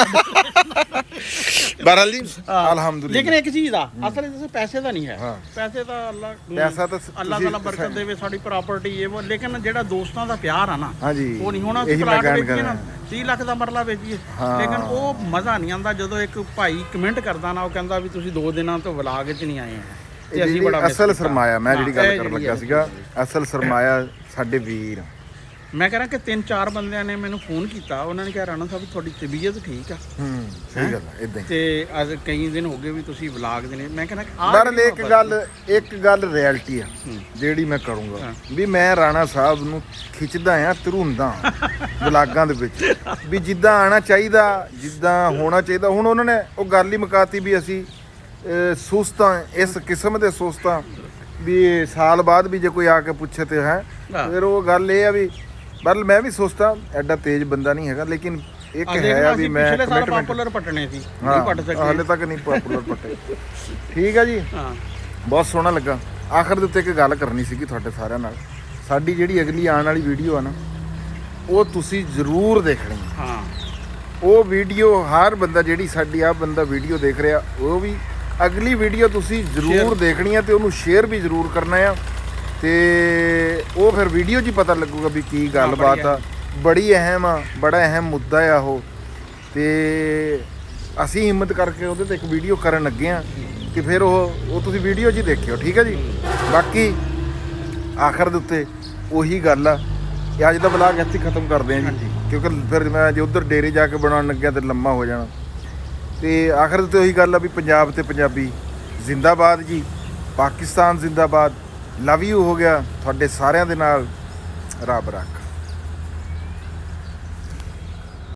A: ਬਹਰਾਲ ਜੀ
B: ਹਾਂ।
A: ਅਲਹਮਦੁਲਿਲਾ
B: ਲੇਕਿਨ ਇੱਕ ਚੀਜ਼ ਆ ਅਸਲ ਵਿੱਚ ਪੈਸੇ ਦਾ ਨਹੀਂ ਹੈ,
A: ਹਾਂ।
B: ਪੈਸੇ ਤਾਂ ਅੱਲਾ
A: ਪੈਸਾ ਤਾਂ
B: ਅੱਲਾ ਤਾਲਾ ਬਰਕਤ ਦੇਵੇ, ਸਾਡੀ ਪ੍ਰਾਪਰਟੀ ਇਹ ਉਹ, ਲੇਕਿਨ ਜਿਹੜਾ ਦੋਸਤਾਂ ਦਾ ਪਿਆਰ ਆ ਨਾ
A: ਹਾਂਜੀ
B: ਉਹ ਨਹੀਂ ਹੋਣਾ।
A: ਇਹੀ ਮੈਂ
B: ਪਲਾਟ
A: ਕਹਿਣ
B: ਵੇਚੀਏ ਨਾ
A: ਕਰਨਾ
B: 30 ਲੱਖ ਦਾ ਮਰਲਾ ਵੇਚੀਏ,
A: ਹਾਂ।
B: ਲੇਕਿਨ ਉਹ ਮਜ਼ਾ ਨਹੀਂ ਆਉਂਦਾ ਜਦੋਂ ਇੱਕ ਭਾਈ ਕਮੈਂਟ ਕਰਦਾ ਨਾ, ਉਹ ਕਹਿੰਦਾ ਵੀ ਤੁਸੀਂ 2 ਦਿਨਾਂ ਤੋਂ ਵਲਾਗ 'ਚ ਨਹੀਂ ਆਏ ਹੈ ਤੇ ਅਸੀਂ ਬੜਾ
A: ਅਸਲ ਸਰਮਾਇਆ ਮੈਂ ਜਿਹੜੀ ਗੱਲ
B: ਇਹ
A: ਕਰਨ
B: ਜਿਹੜੀ
A: ਲੱਗਾ
B: ਹੈ।
A: ਸੀਗਾ ਅਸਲ ਸਰਮਾਇਆ ਸਾਡੇ ਵੀਰ
B: ਮੈਂ ਕਹ ਰਿਹਾ ਕਿ 3-4 ਬੰਦਿਆਂ ਨੇ ਮੈਨੂੰ ਫੋਨ ਕੀਤਾ, ਉਹਨਾਂ ਨੇ ਕਿਹਾ ਰਾਣਾ ਸਾਹਿਬ ਤੁਹਾਡੀ ਤਬੀਅਤ ਠੀਕ ਆ
A: ਸਹੀ ਗੱਲ ਹੈ ਇਦਾਂ ਹੀ
B: ਤੇ ਅੱਜ ਕਈ ਦਿਨ ਹੋ ਗਏ ਵੀ ਤੁਸੀਂ ਵਲਾਗ ਦੇ ਨੇ। ਮੈਂ ਕਹਿੰਦਾ
A: ਬਹਰਾਲ ਇੱਕ ਗੱਲ ਰਿਐਲਿਟੀ ਆ ਜਿਹੜੀ ਮੈਂ ਕਰੂੰਗਾ ਵੀ ਮੈਂ ਰਾਣਾ ਸਾਹਿਬ ਨੂੰ ਖਿੱਚਦਾ ਆ ਧਰੁੰਦਾ ਵਲਾਗਾਂ ਦੇ ਵਿੱਚ ਵੀ ਜਿੱਦਾਂ ਆਣਾ ਚਾਹੀਦਾ ਜਿੱਦਾਂ ਹੋਣਾ ਚਾਹੀਦਾ। ਹੁਣ ਉਹਨਾਂ ਨੇ ਉਹ ਗੱਲ ਹੀ ਮੁਕਾਤੀ ਵੀ ਅਸੀਂ ਸੁਸਤਾਂ ਇਸ ਕਿਸਮ ਦੇ ਸੁਸਤਾਂ ਵੀ ਸਾਲ ਬਾਅਦ ਵੀ ਜੇ ਕੋਈ ਆ ਕੇ ਪੁੱਛੇ ਤੇ ਹੈ ਫਿਰ ਉਹ ਗੱਲ ਇਹ ਆ ਵੀ ਬਹਰਾਲ ਮੈਂ ਵੀ ਸੁਸਤਾਂ ਐਡਾ ਤੇਜ਼ ਬੰਦਾ ਨਹੀਂ ਹੈਗਾ, ਲੇਕਿਨ ਇੱਕ ਹੈ ਵੀ ਮੈਂ
B: ਪਿਛਲੇ ਸਾਲ
A: commitment-
B: ਪਪੂਲਰ ਪਟਣੇ ਸੀ,
A: ਹਾਂ,
B: ਨਹੀਂ ਪਟ ਸਕੇ
A: ਹਾਲੇ ਤੱਕ ਨਹੀਂ ਪਪੂਲਰ ਪੱਟੇ। ਠੀਕ ਆ ਜੀ
B: ਹਾਂ।
A: ਬਹੁਤ ਸੋਹਣਾ ਲੱਗਾ। ਆਖਰ ਦੇ ਉੱਤੇ ਇੱਕ ਗੱਲ ਕਰਨੀ ਸੀਗੀ ਤੁਹਾਡੇ ਸਾਰਿਆਂ ਨਾਲ। ਸਾਡੀ ਜਿਹੜੀ ਅਗਲੀ ਆਉਣ ਵਾਲੀ ਵੀਡੀਓ ਆ ਨਾ ਉਹ ਤੁਸੀਂ ਜ਼ਰੂਰ ਦੇਖਣੀ ਹੈ।
B: ਹਾਂ
A: ਉਹ ਵੀਡੀਓ ਹਰ ਬੰਦਾ ਜਿਹੜੀ ਸਾਡੀ ਆ ਬੰਦਾ ਵੀਡੀਓ ਦੇਖ ਰਿਹਾ ਉਹ ਵੀ ਅਗਲੀ ਵੀਡੀਓ ਤੁਸੀਂ ਜ਼ਰੂਰ ਦੇਖਣੀ ਹੈ ਤੇ ਉਹਨੂੰ ਸ਼ੇਅਰ ਵੀ ਜ਼ਰੂਰ ਕਰਨਾ ਆ ਤੇ ਉਹ ਫਿਰ ਵੀਡੀਓ 'ਚ ਹੀ ਪਤਾ ਲੱਗੂਗਾ ਵੀ ਕੀ ਗੱਲਬਾਤ ਆ। ਬੜੀ ਅਹਿਮ ਆ, ਬੜਾ ਅਹਿਮ ਮੁੱਦਾ ਆ ਉਹ ਤੇ ਅਸੀਂ ਹਿੰਮਤ ਕਰਕੇ ਉਹਦੇ ਤੇ ਇੱਕ ਵੀਡੀਓ ਕਰਨ ਲੱਗੇ ਆ ਕਿ ਫਿਰ ਉਹ ਤੁਸੀਂ ਵੀਡੀਓ 'ਚ ਹੀ ਦੇਖਿਓ। ਠੀਕ ਹੈ ਜੀ। ਬਾਕੀ ਆਖਰ ਦੇ ਉੱਤੇ ਉਹੀ ਗੱਲ ਆ ਕਿ ਅੱਜ ਦਾ ਵਲੌਗ ਇੱਥੇ ਖਤਮ ਕਰਦੇ ਆ ਜੀ ਕਿਉਂਕਿ ਫਿਰ ਮੈਂ ਜੇ ਉਧਰ ਡੇਰੇ ਜਾ ਕੇ ਬਣਾਉਣ ਲੱਗਿਆ ਤੇ ਲੰਮਾ ਹੋ ਜਾਣਾ। ਤੇ ਆਖਰ ਦੇ ਉੱਤੇ ਉਹੀ ਗੱਲ ਆ ਵੀ ਪੰਜਾਬ ਤੇ ਪੰਜਾਬੀ ਜ਼ਿੰਦਾਬਾਦ ਜੀ, ਪਾਕਿਸਤਾਨ ਜ਼ਿੰਦਾਬਾਦ, ਲਵ ਯੂ ਹੋ ਗਿਆ ਤੁਹਾਡੇ ਸਾਰਿਆਂ ਦੇ ਨਾਲ, ਰੱਬ ਰੱਖ।